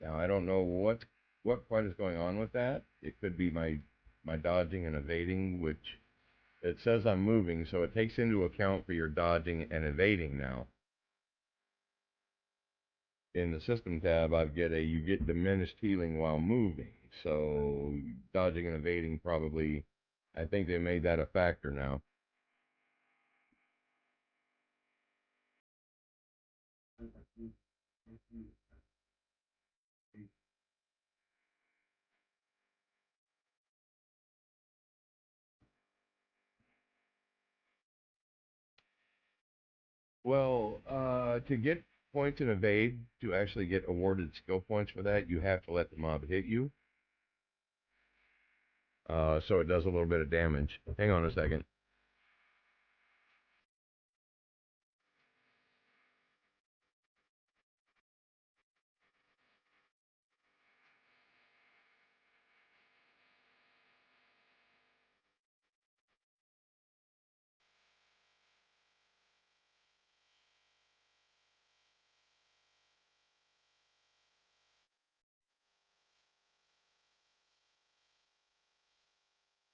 Now, I don't know what quite is going on with that. It could be my dodging and evading, which it says I'm moving, so it takes into account for your dodging and evading now. In the system tab, you get diminished healing while moving. So dodging and evading probably, I think they made that a factor now. Well, to get points in evade, to actually get awarded skill points for that, you have to let the mob hit you. So it does a little bit of damage. Hang on a second.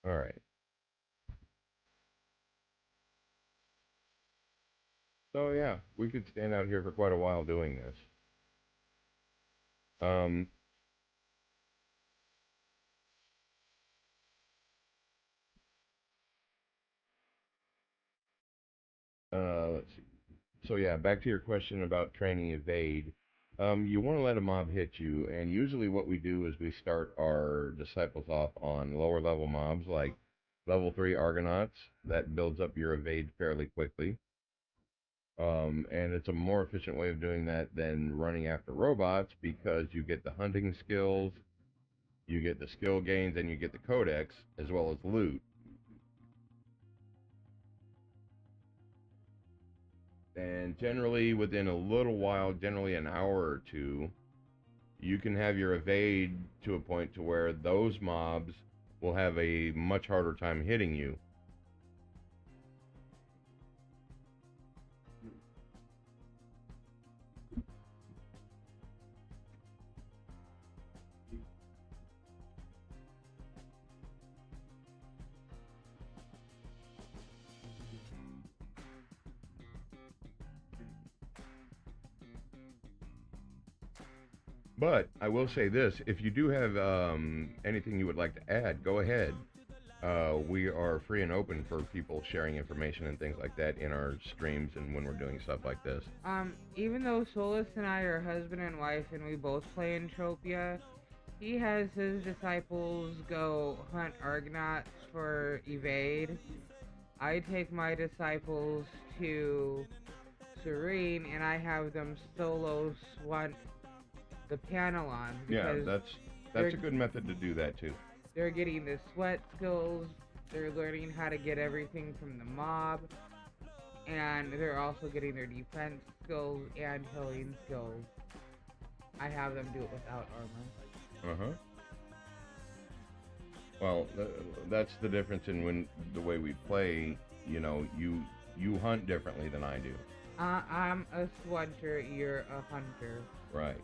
All right. So yeah, we could stand out here for quite a while doing this. Um, let's see. So yeah, back to your question about training evade. You want to let a mob hit you, and usually what we do is we start our disciples off on lower level mobs like level 3 Argonauts. That builds up your evade fairly quickly. And it's a more efficient way of doing that than running after robots because you get the hunting skills, you get the skill gains, and you get the codex as well as loot. And generally within a little while, generally an hour or two, you can have your evade to a point to where those mobs will have a much harder time hitting you. But I will say this, if you do have anything you would like to add, go ahead. We are free and open for people sharing information and things like that in our streams and when we're doing stuff like this. Even though Solus and I are husband and wife and we both play Entropia, he has his disciples go hunt Argonauts for evade. I take my disciples to Serene and I have them solo the panel on Yeah, because that's a good method to do that too. they're getting the sweat skills, they're learning how to get everything from the mob, and they're also getting their defense skills and healing skills. I have them do it without armor. Uh-huh. Well, that's the difference in the way we play. You know, you hunt differently than I do. I'm a swunter, you're a hunter. Right.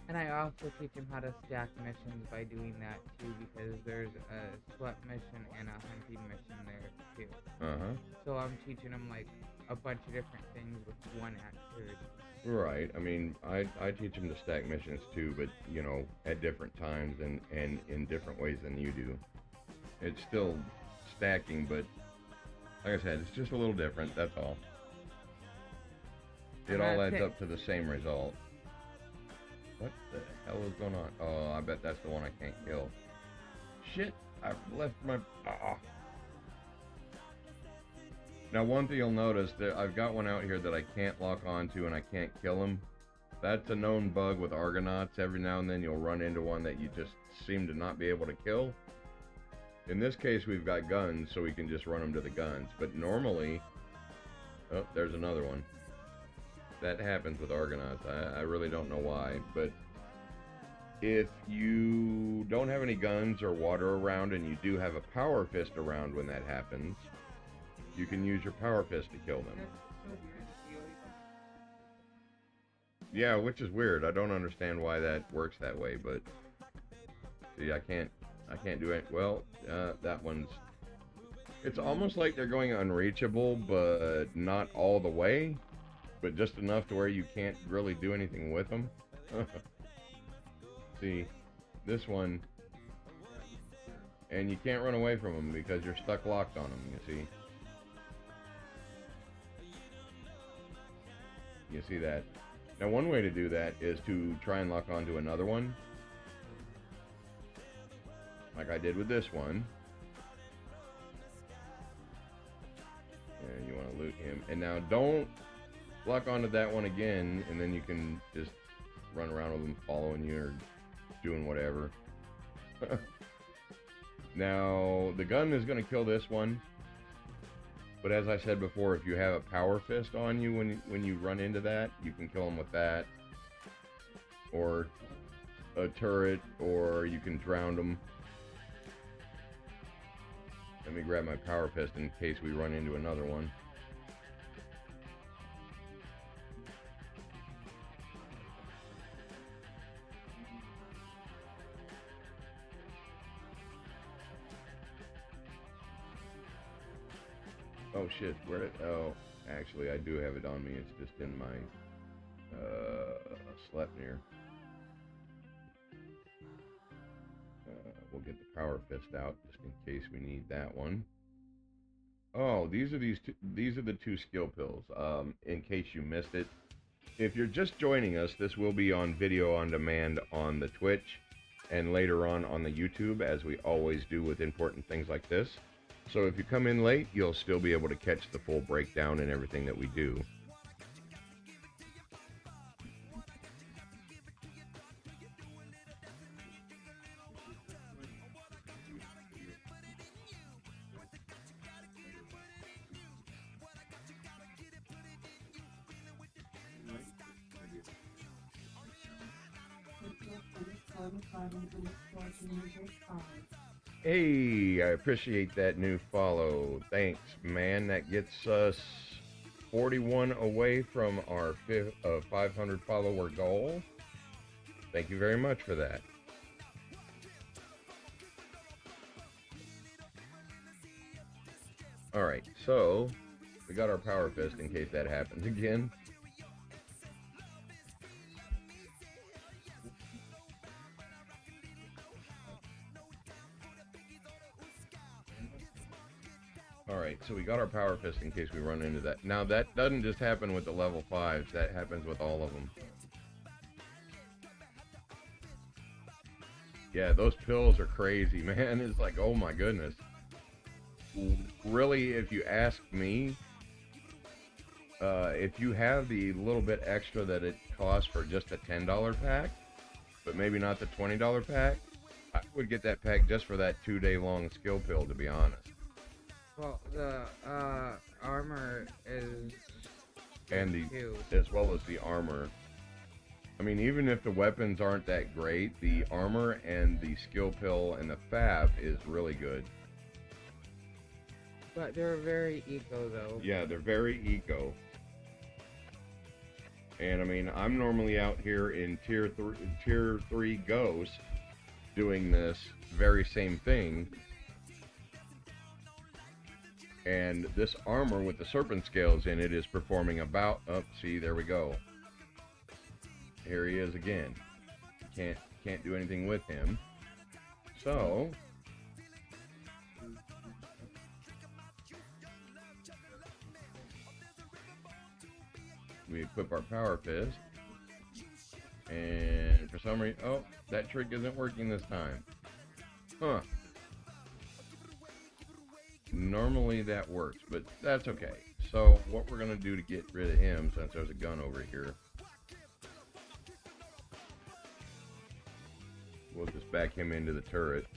And I also teach him how to stack missions by doing that too, because there's a sweat mission and a hunting mission there too. Uh-huh. So I'm teaching him like a bunch of different things with one activity. Right. I mean, I teach them to stack missions too, but you know, at different times and in different ways than you do. It's still stacking, but like I said, it's just a little different. That's all. It all adds up to the same result. What the hell is going on? Oh, I bet that's the one I can't kill. Shit! I've left my... Now, one thing you'll notice, that I've got one out here that I can't lock onto and I can't kill him. That's a known bug with Argonauts. Every now and then you'll run into one that you just seem to not be able to kill. In this case, we've got guns, so we can just run them to the guns. But normally... Oh, there's another one. That happens with Argonauts. I really don't know why, but if you don't have any guns or water around and you do have a power fist around when that happens, you can use your power fist to kill them. Yeah, which is weird. I don't understand why that works that way, but see, I can't do it. Well, that one's... It's almost like they're going unreachable, but not all the way. But just enough to where you can't really do anything with them. See, this one, and you can't run away from them because you're stuck locked on them, you see. You see that? Now, one way to do that is to try and lock onto another one. Like I did with this one. And you want to loot him. And now don't lock onto that one again, and then you can just run around with them following you or doing whatever. Now, the gun is going to kill this one. But as I said before, if you have a power fist on you when you run into that, you can kill them with that. Or a turret, or you can drown them. Let me grab my power fist in case we run into another one. Oh shit, oh, actually I do have it on me, it's just in my, Sleipnir. We'll get the power fist out, just in case we need that one. Oh, these are the two skill pills, in case you missed it. If you're just joining us, this will be on video on demand on the Twitch, and later on the YouTube, as we always do with important things like this. So if you come in late, you'll still be able to catch the full breakdown and everything that we do. Hey, I appreciate that new follow. Thanks, man. That gets us 41 away from our 500 follower goal. Thank you very much for that. Alright, so we got our power fist in case that happens again. Alright, so we got our power fist in case we run into that. Now, that doesn't just happen with the level 5s, that happens with all of them. Yeah, those pills are crazy, man. It's like, oh my goodness. Really, if you ask me, if you have the little bit extra that it costs for just a $10 pack, but maybe not the $20 pack, I would get that pack just for that 2-day long skill pill, to be honest. Well, the armor is And too. as well as the armor. I mean, even if the weapons aren't that great, the armor and the skill pill and the fab is really good. But they're very eco, though. Yeah, they're very eco. And I mean, I'm normally out here in tier 3 Ghost doing this very same thing. And this armor with the serpent scales in it is performing about, oh, see, there we go. Here he is again. Can't do anything with him. So we equip our power fist. And for some reason, oh, that trick isn't working this time. Huh. Normally that works, but that's okay. So what we're gonna do to get rid of him, since there's a gun over here, we'll just back him into the turret.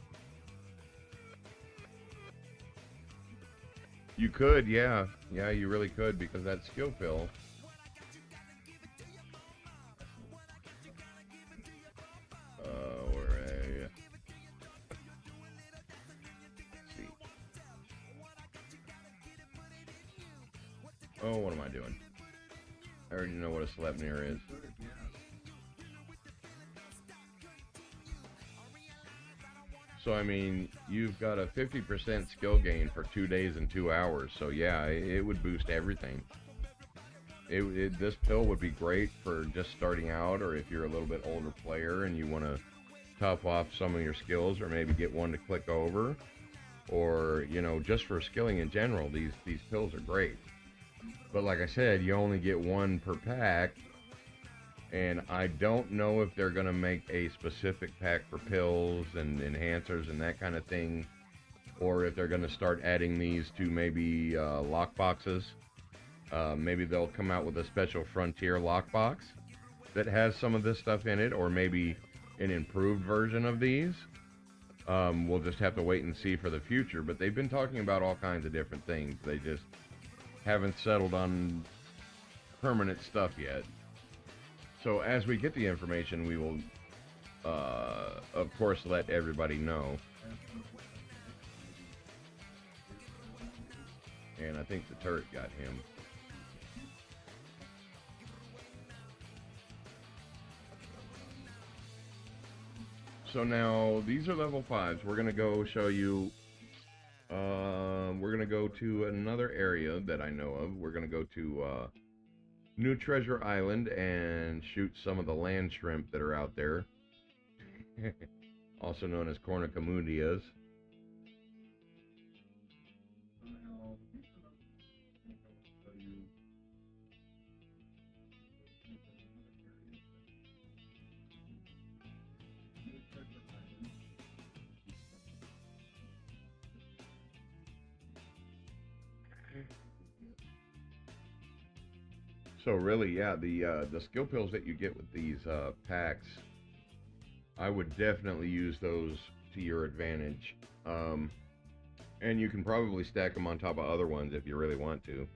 You could, yeah. Yeah, you really could, because that skill pill. Where are you? Let's see. Oh, what am I doing? I already know what a Sleipnir is. So, I mean, you've got a 50% skill gain for 2 days and 2 hours. So, yeah, it would boost everything. This pill would be great for just starting out, or if you're a little bit older player and you want to top off some of your skills, or maybe get one to click over, or, you know, just for skilling in general, these pills are great. But like I said, you only get one per pack. And I don't know if they're going to make a specific pack for pills and enhancers and that kind of thing, or if they're going to start adding these to maybe lockboxes. Maybe they'll come out with a special Frontier lockbox that has some of this stuff in it, or maybe an improved version of these. We'll just have to wait and see for the future, but they've been talking about all kinds of different things. They just haven't settled on permanent stuff yet. So as we get the information, we will, of course, let everybody know. And I think the turret got him. So now, these are level 5s. We're going to go show you, we're going to go to another area that I know of. We're going to go to, New Treasure Island and shoot some of the land shrimp that are out there, also known as cornicomundias. So really, yeah, the skill pills that you get with these packs, I would definitely use those to your advantage. And you can probably stack them on top of other ones if you really want to,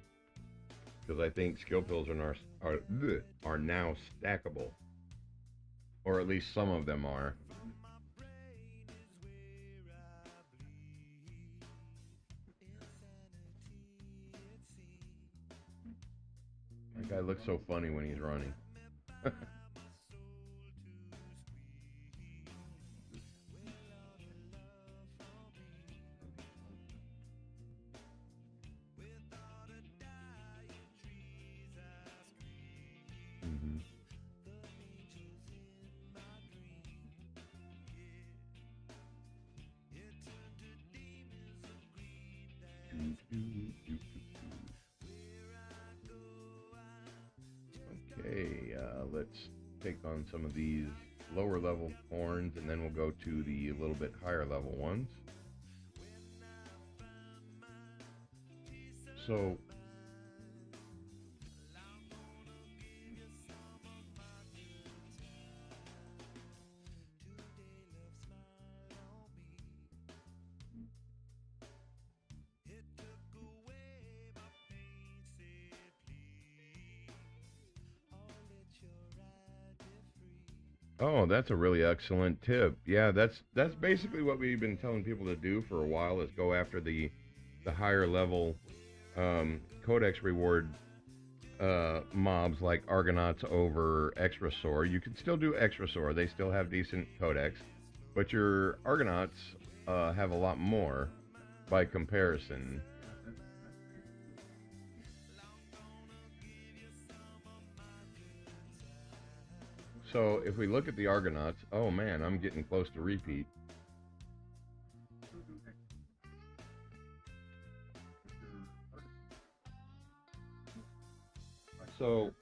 because I think skill pills are now stackable, or at least some of them are. That guy looks so funny when he's running. Okay, let's take on some of these lower level corns, and then we'll go to the little bit higher level ones. So oh, that's a really excellent tip. Yeah, that's basically what we've been telling people to do for a while is go after the higher level codex reward mobs like Argonauts over Extrasaur. You can still do Extrasaur. They still have decent codex, but your Argonauts have a lot more by comparison. So if we look at the Argonauts, oh man, I'm getting close to repeat. So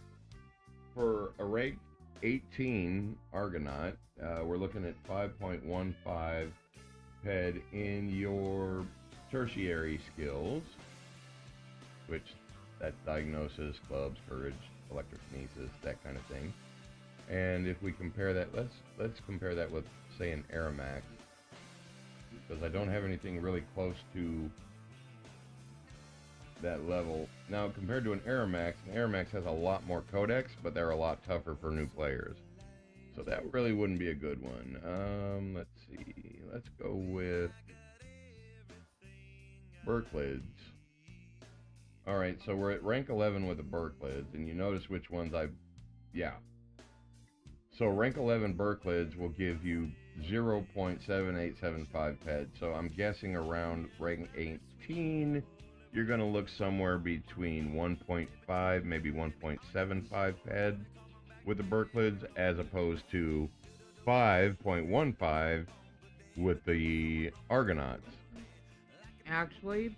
for a rank 18 Argonaut, we're looking at 5.15 ped in your tertiary skills, which that's diagnosis, clubs, courage, electrokinesis, that kind of thing. And if we compare that, let's compare that with say an Aramax, because I don't have anything really close to that level. Now, compared to an Aramax has a lot more codex, but they're a lot tougher for new players. So that really wouldn't be a good one. Let's see. Let's go with Berklids. Alright, so we're at rank 11 with the Berklids, and you notice which ones yeah. So rank 11 Berklids will give you 0.7875 ped. So I'm guessing around rank 18, you're going to look somewhere between 1.5, maybe 1.75 ped with the Berklids, as opposed to 5.15 with the Argonauts. Actually,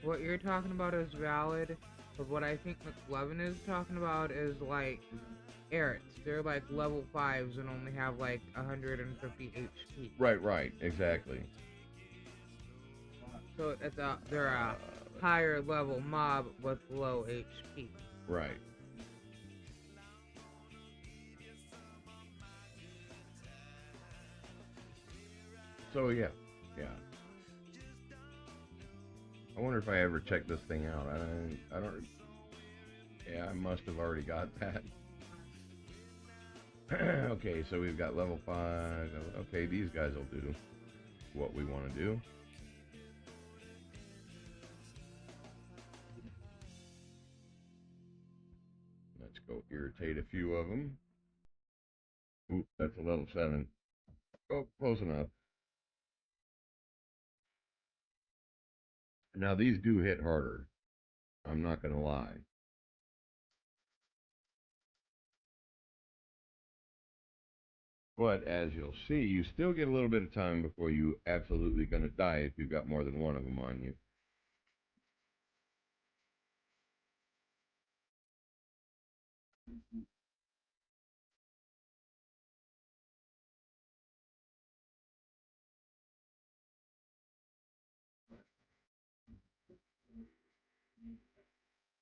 what you're talking about is valid, but what I think McLevin is talking about is like Erets. They're like level 5s and only have like 150 HP. Right, exactly. So they're a higher level mob with low HP. Right. So yeah. I wonder if I ever checked this thing out. I don't. Yeah, I must have already got that. Okay, so we've got level 5. Okay, these guys will do what we want to do. Let's go irritate a few of them. Ooh, that's a level 7. Oh, close enough. Now these do hit harder. I'm not going to lie. But as you'll see, you still get a little bit of time before you absolutely going to die if you've got more than one of them on you.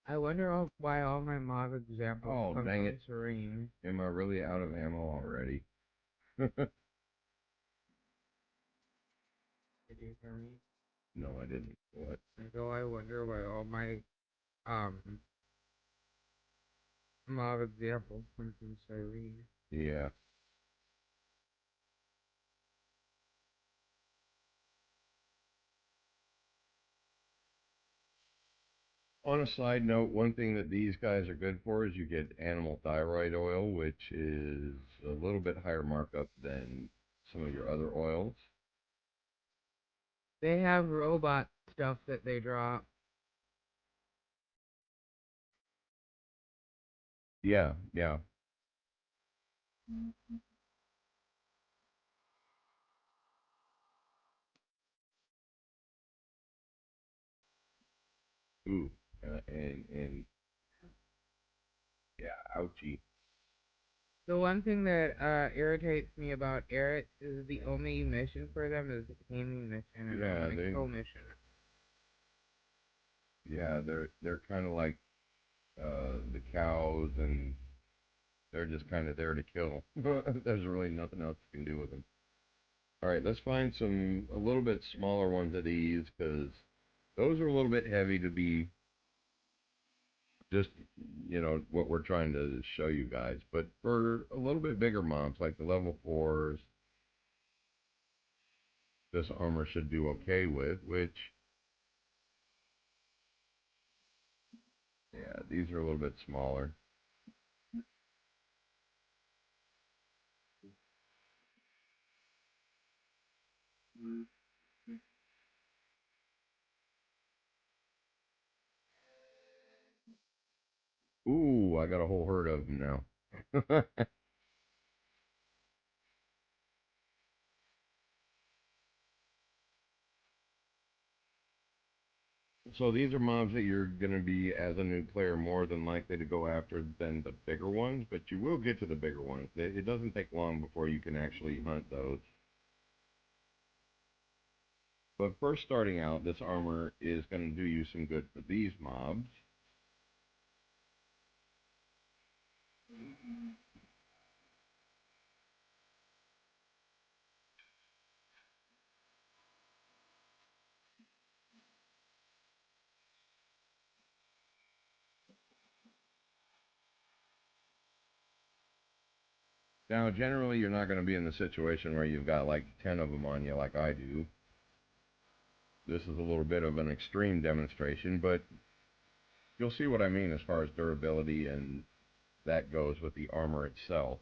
I wonder why all my mob examples come dang from it. Serene. Am I really out of ammo already? Did you hear me? No, I didn't. What? So I wonder why all my um mob examples come from Serene. Yeah. On a side note, one thing that these guys are good for is you get animal thyroid oil, which is a little bit higher markup than some of your other oils. They have robot stuff that they drop. Yeah. Ooh. And yeah, ouchie. The one thing that irritates me about Eric is the only mission for them is the taming mission, and Yeah, I'm like, kill mission. yeah, they're kind of like the cows, and they're just kind of there to kill. There's really nothing else you can do with them. All right, let's find some a little bit smaller ones of these because those are a little bit heavy to be just what we're trying to show you guys. But for a little bit bigger mobs like the level fours, this armor should do okay with. Which, yeah, these are a little bit smaller. Ooh, I got a whole herd of them now. So these are mobs that you're going to be, as a new player, more than likely to go after than the bigger ones, but you will get to the bigger ones. It doesn't take long before you can actually hunt those. But first starting out, this armor is going to do you some good for these mobs. Now, generally, you're not going to be in the situation where you've got like 10 of them on you like I do. This is a little bit of an extreme demonstration, but you'll see what I mean as far as durability and that goes with the armor itself.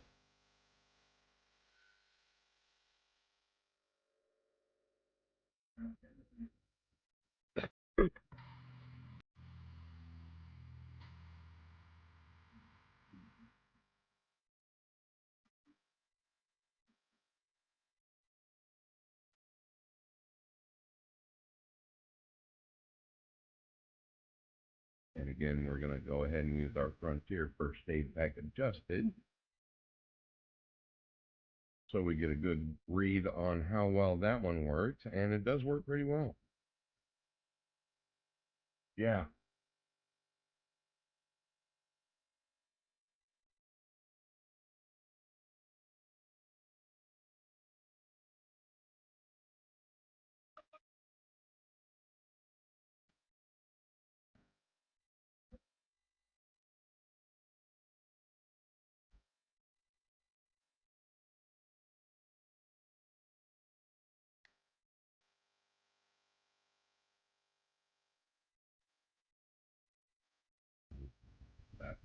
And again, we're going to go ahead and use our Frontier First Aid Pack Adjusted so we get a good read on how well that one works, and it does work pretty well. Yeah. That.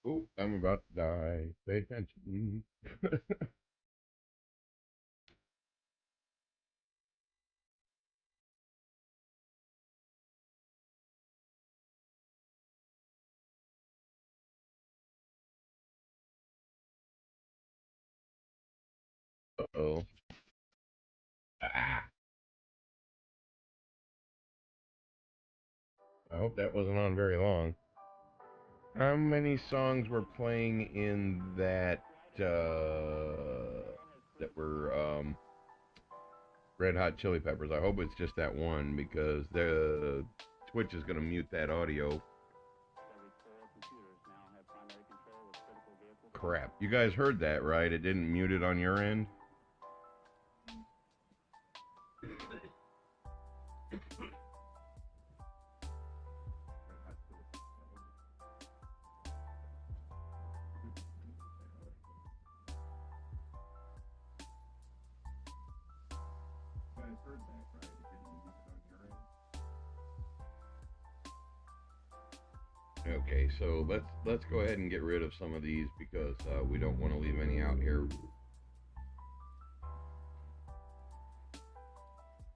Oh, I'm about to die. Pay attention. Uh-oh. Ah, I hope that wasn't on very long. How many songs were playing in that were Red Hot Chili Peppers? I hope it's just that one because the Twitch is going to mute that audio. Crap. You guys heard that, right? It didn't mute it on your end? Okay, so let's go ahead and get rid of some of these because we don't want to leave any out here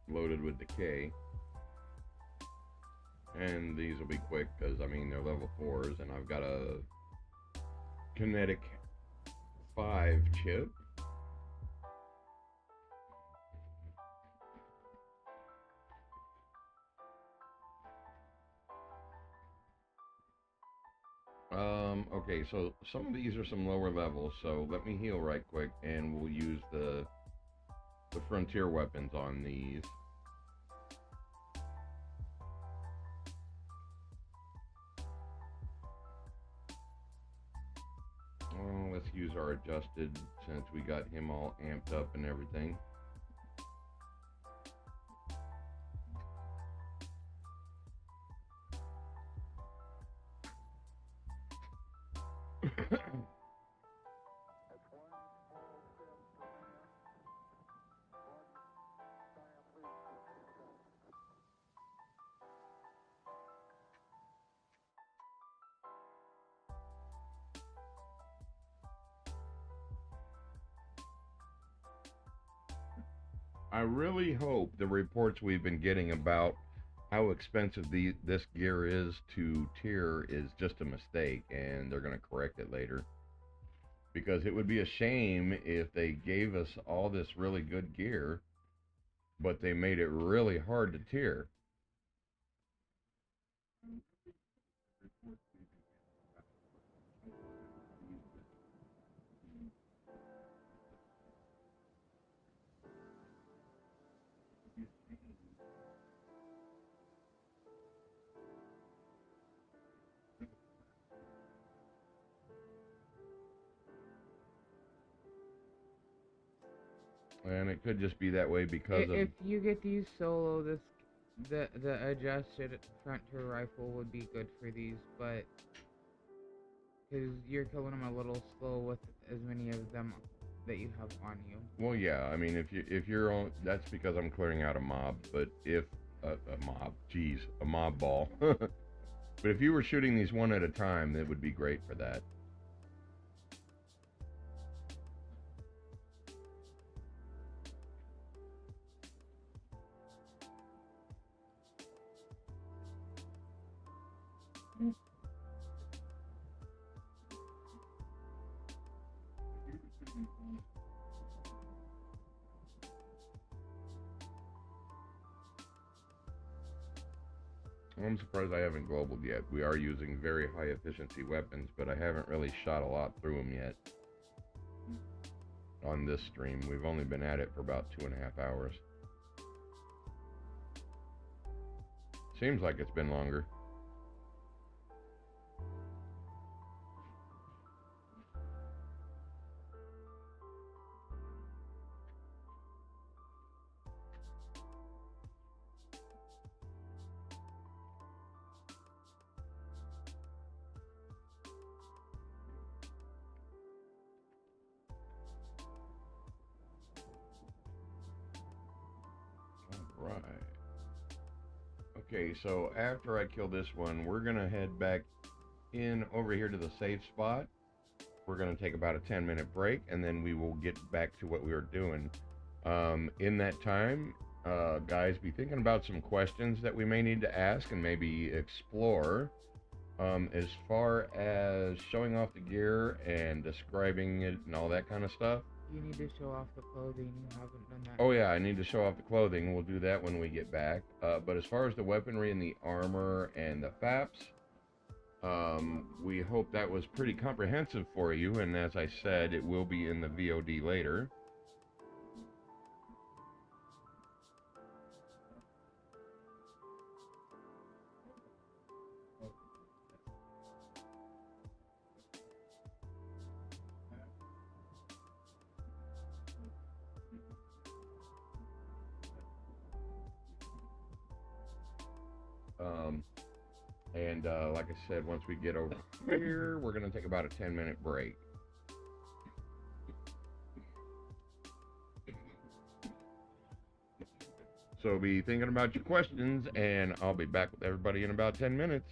loaded with decay. And these will be quick because I mean they're level 4s, and I've got a kinetic 5 chip. Okay, so some of these are some lower levels, so let me heal right quick, and we'll use the frontier weapons on these. Let's use our adjusted since we got him all amped up and everything. I really hope the reports we've been getting about how expensive this gear is to tier is just a mistake and they're going to correct it later. Because it would be a shame if they gave us all this really good gear, but they made it really hard to tier. And it could just be that way because of... If you get these solo, the adjusted front tier rifle would be good for these, but because you're killing them a little slow with as many of them that you have on you. Well, yeah, I mean, if you're on, that's because I'm clearing out a mob. But if a mob, geez, a mob ball. But if you were shooting these one at a time, that would be great for that. I'm surprised I haven't globaled yet. We are using very high efficiency weapons, but I haven't really shot a lot through them yet. On this stream, we've only been at it for about 2.5 hours. Seems like it's been longer. Right. Okay, so after I kill this one, we're gonna head back in over here to the safe spot. We're gonna take about a 10-minute break, and then we will get back to what we were doing. In that time, guys, be thinking about some questions that we may need to ask and maybe explore. As far as showing off the gear and describing it and all that kind of stuff. You need to show off the clothing. You haven't done that. Oh yeah, I need to show off the clothing. We'll do that when we get back. But as far as the weaponry and the armor and the FAPs, we hope that was pretty comprehensive for you. And as I said, it will be in the VOD later. Like I said, once we get over here, we're going to take about a 10-minute break. So be thinking about your questions, and I'll be back with everybody in about 10 minutes.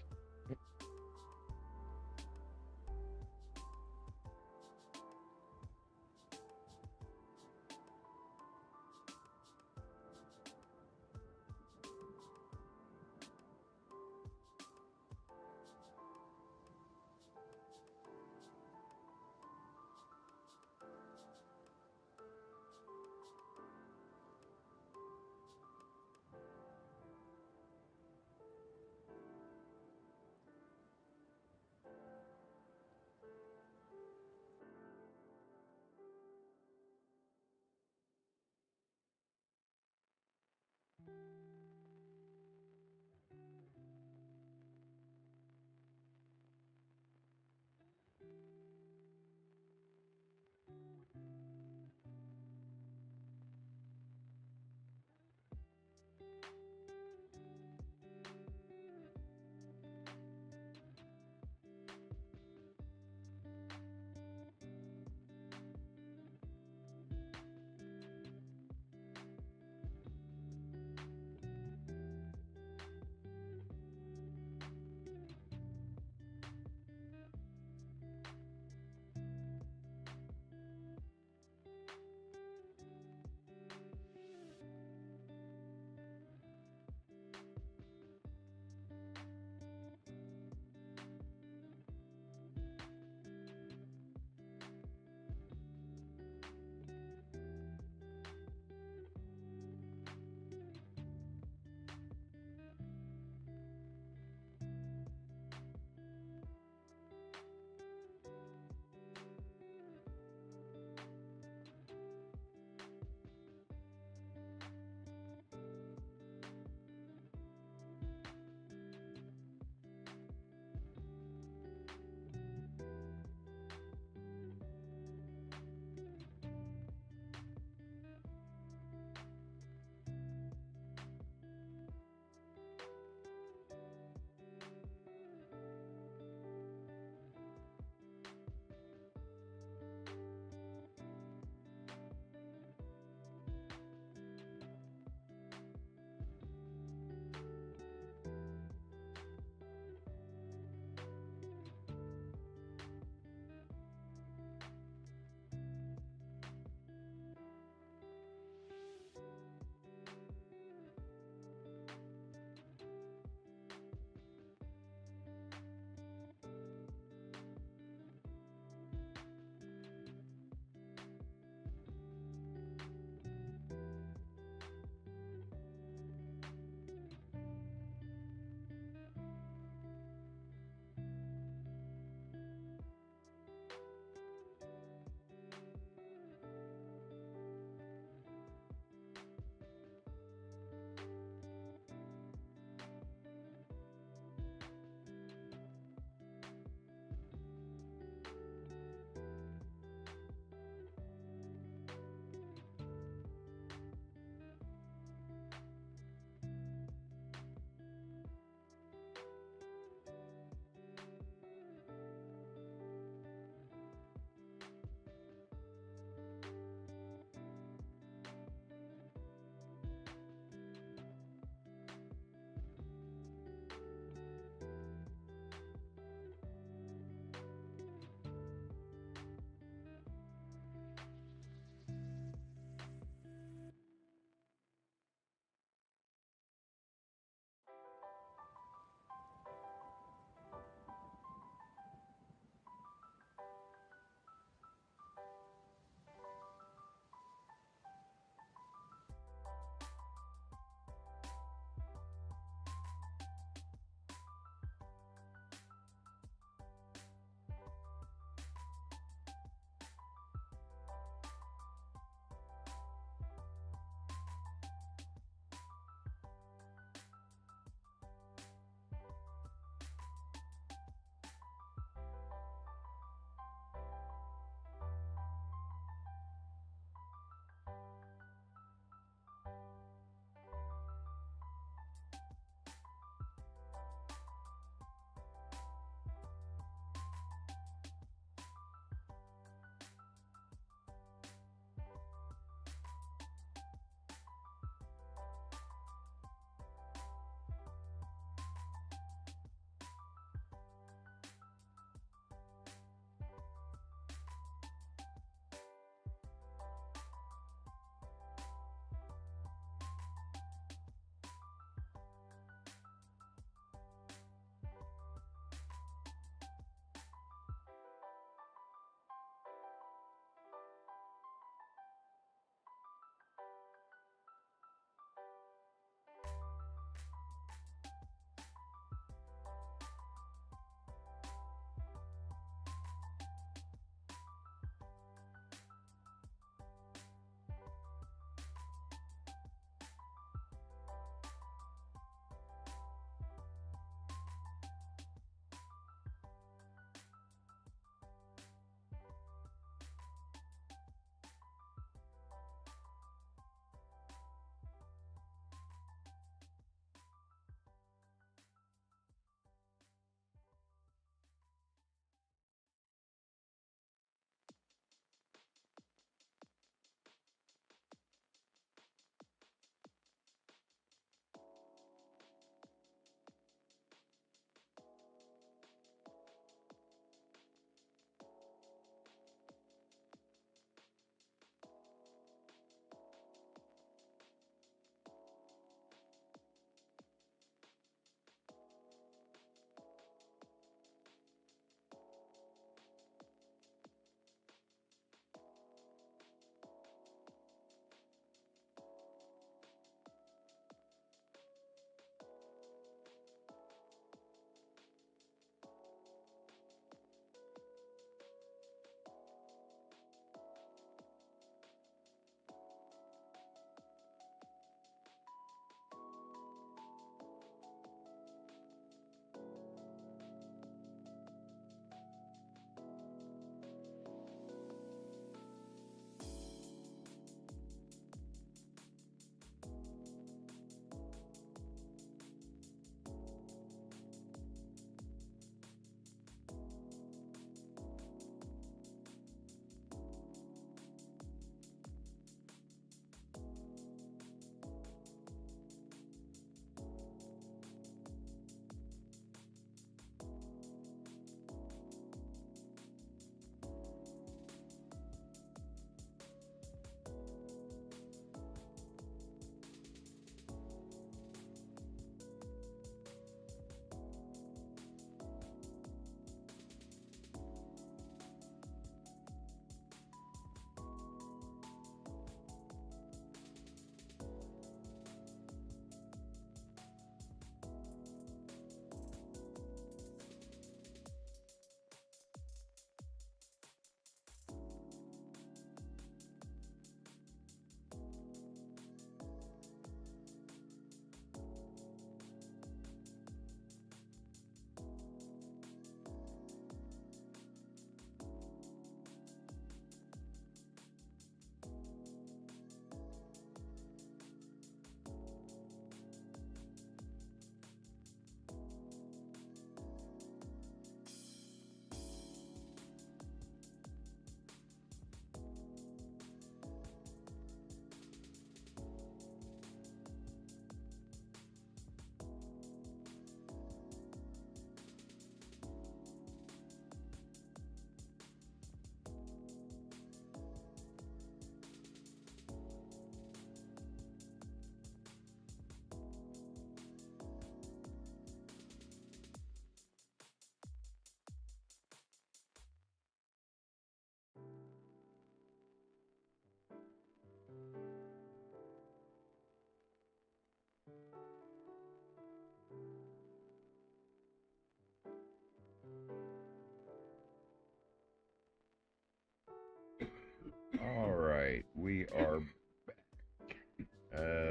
right, we are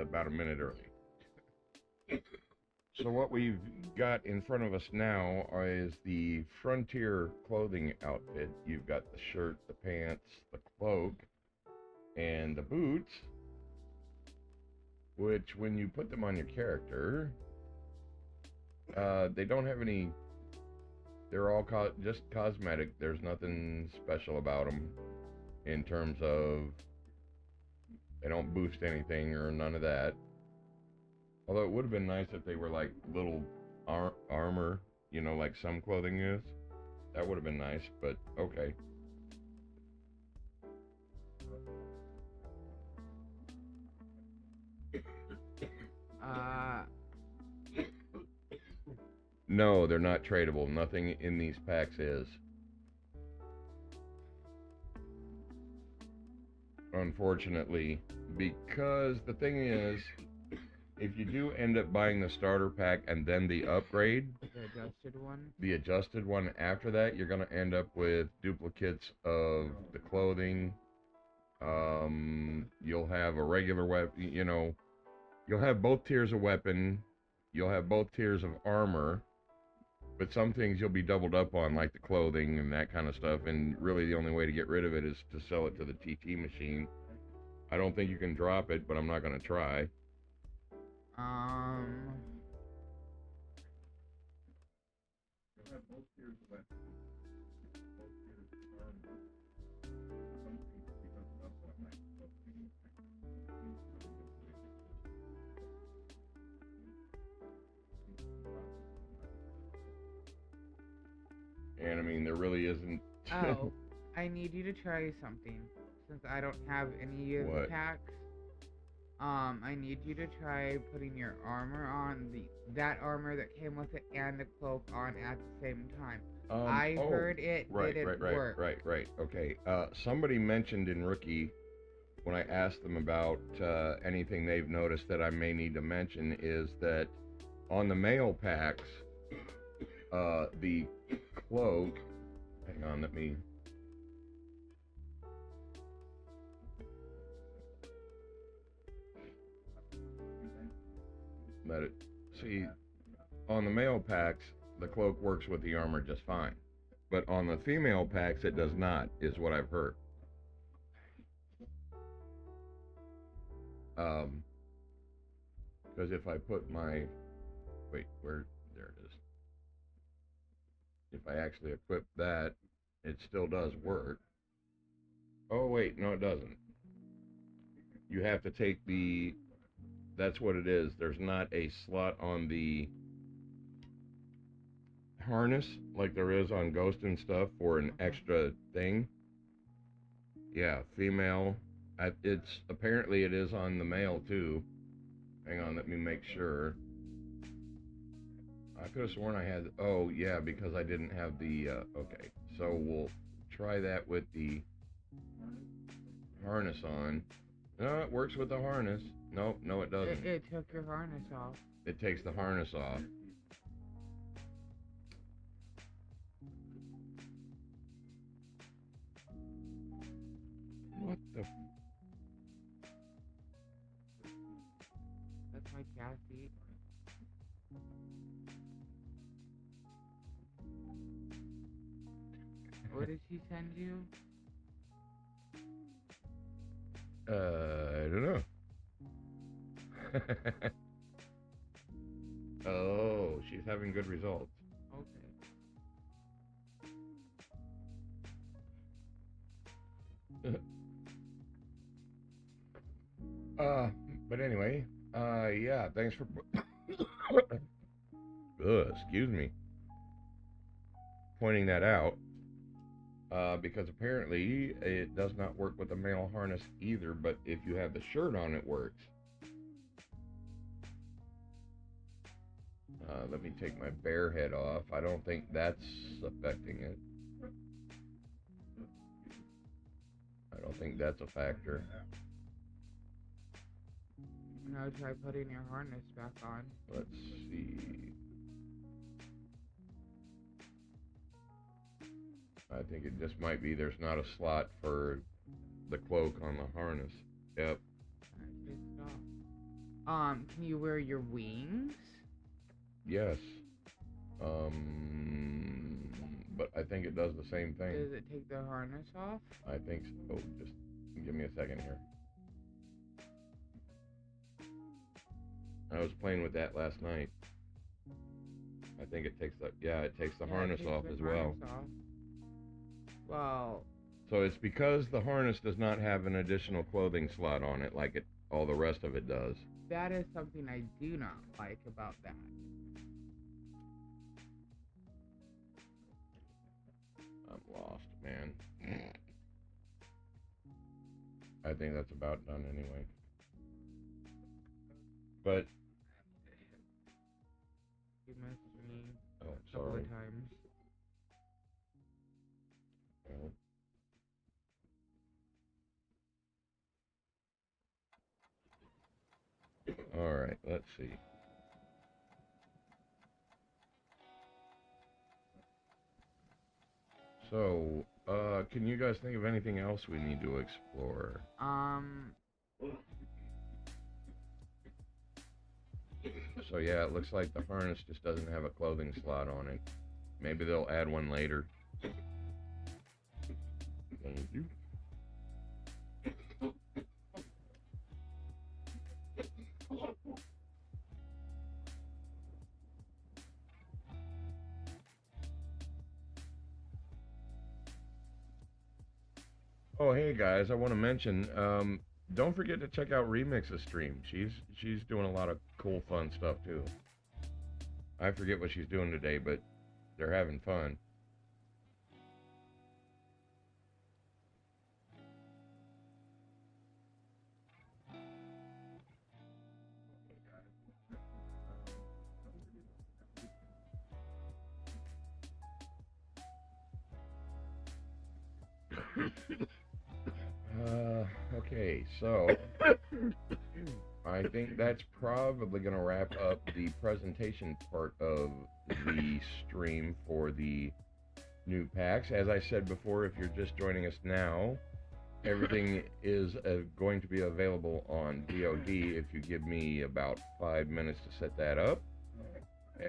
about a minute early. So what we've got in front of us now is the Frontier clothing outfit. You've got the shirt, the pants, the cloak, and the boots, which when you put them on your character, they don't have any, they're all just cosmetic. There's nothing special about them in terms of, they don't boost anything or none of that. Although it would have been nice if they were like little armor, you know, like some clothing is. That would have been nice, but okay. No, they're not tradable. Nothing in these packs is. Unfortunately, because the thing is, if you do end up buying the starter pack and then the upgrade, the adjusted one after that, you're going to end up with duplicates of the clothing. You'll have a regular weapon, you know, you'll have both tiers of weapon, you'll have both tiers of armor, but some things you'll be doubled up on, like the clothing and that kind of stuff, and really the only way to get rid of it is to sell it to the TT machine. I don't think you can drop it, but I'm not going to try. And I mean, there really isn't. Oh, I need you to try something. Since I don't have any of the packs, I need you to try putting your armor on, that armor that came with it, and the cloak on at the same time. I heard it didn't work. Right. Okay. Somebody mentioned in Rookie, when I asked them about anything they've noticed that I may need to mention, is that on the male packs, the cloak, hang on, let it, see, on the male packs, the cloak works with the armor just fine. But on the female packs, it does not, is what I've heard. Because if I put my, wait, there it is. If I actually equip that, it still does work. Oh wait, no it doesn't. You have to take that's what it is. There's not a slot on the harness like there is on Ghost and stuff for an extra thing. Yeah, female. It's apparently it is on the male too. Hang on, let me make sure. I could have sworn I had. Oh yeah, because I didn't have the. Okay, so we'll try that with the harness on. No, it works with the harness. No, it doesn't. It took your harness off. It takes the harness off. What the? That's my Cassie. What did she send you? I don't know. Oh, she's having good results. Okay. But anyway, yeah, thanks for excuse me, pointing that out. Because apparently it does not work with the male harness either, but if you have the shirt on, it works. Let me take my bear head off. I don't think that's affecting it. I don't think that's a factor. Now try putting your harness back on. Let's see. I think it just might be there's not a slot for the cloak on the harness. Yep. Alright, good stuff. Can you wear your wings? Yes. But I think it does the same thing. Does it take the harness off? I think so. Just give me a second here. I was playing with that last night. I think it takes the harness off as well. Well, so it's because the harness does not have an additional clothing slot on it like all the rest of it does. That is something I do not like about that. I'm lost, man. I think that's about done anyway. But You missed me oh, a couple sorry. of times. All right, let's see. So, can you guys think of anything else we need to explore? So yeah, it looks like the harness just doesn't have a clothing slot on it. Maybe they'll add one later. Thank you. Oh, hey guys, I want to mention, don't forget to check out Remix's stream. She's doing a lot of cool, fun stuff too. I forget what she's doing today, but they're having fun. Okay, so I think that's probably going to wrap up the presentation part of the stream for the new packs. As I said before, if you're just joining us now, everything is going to be available on VOD if you give me about 5 minutes to set that up.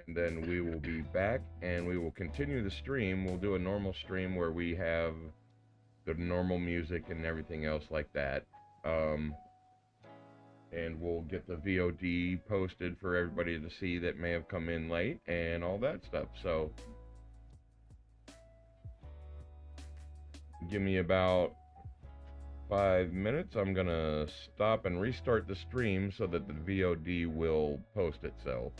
And then we will be back and we will continue the stream. We'll do a normal stream where we have the normal music and everything else like that. And we'll get the VOD posted for everybody to see that may have come in late and all that stuff. So give me about 5 minutes. I'm gonna stop and restart the stream so that the VOD will post itself.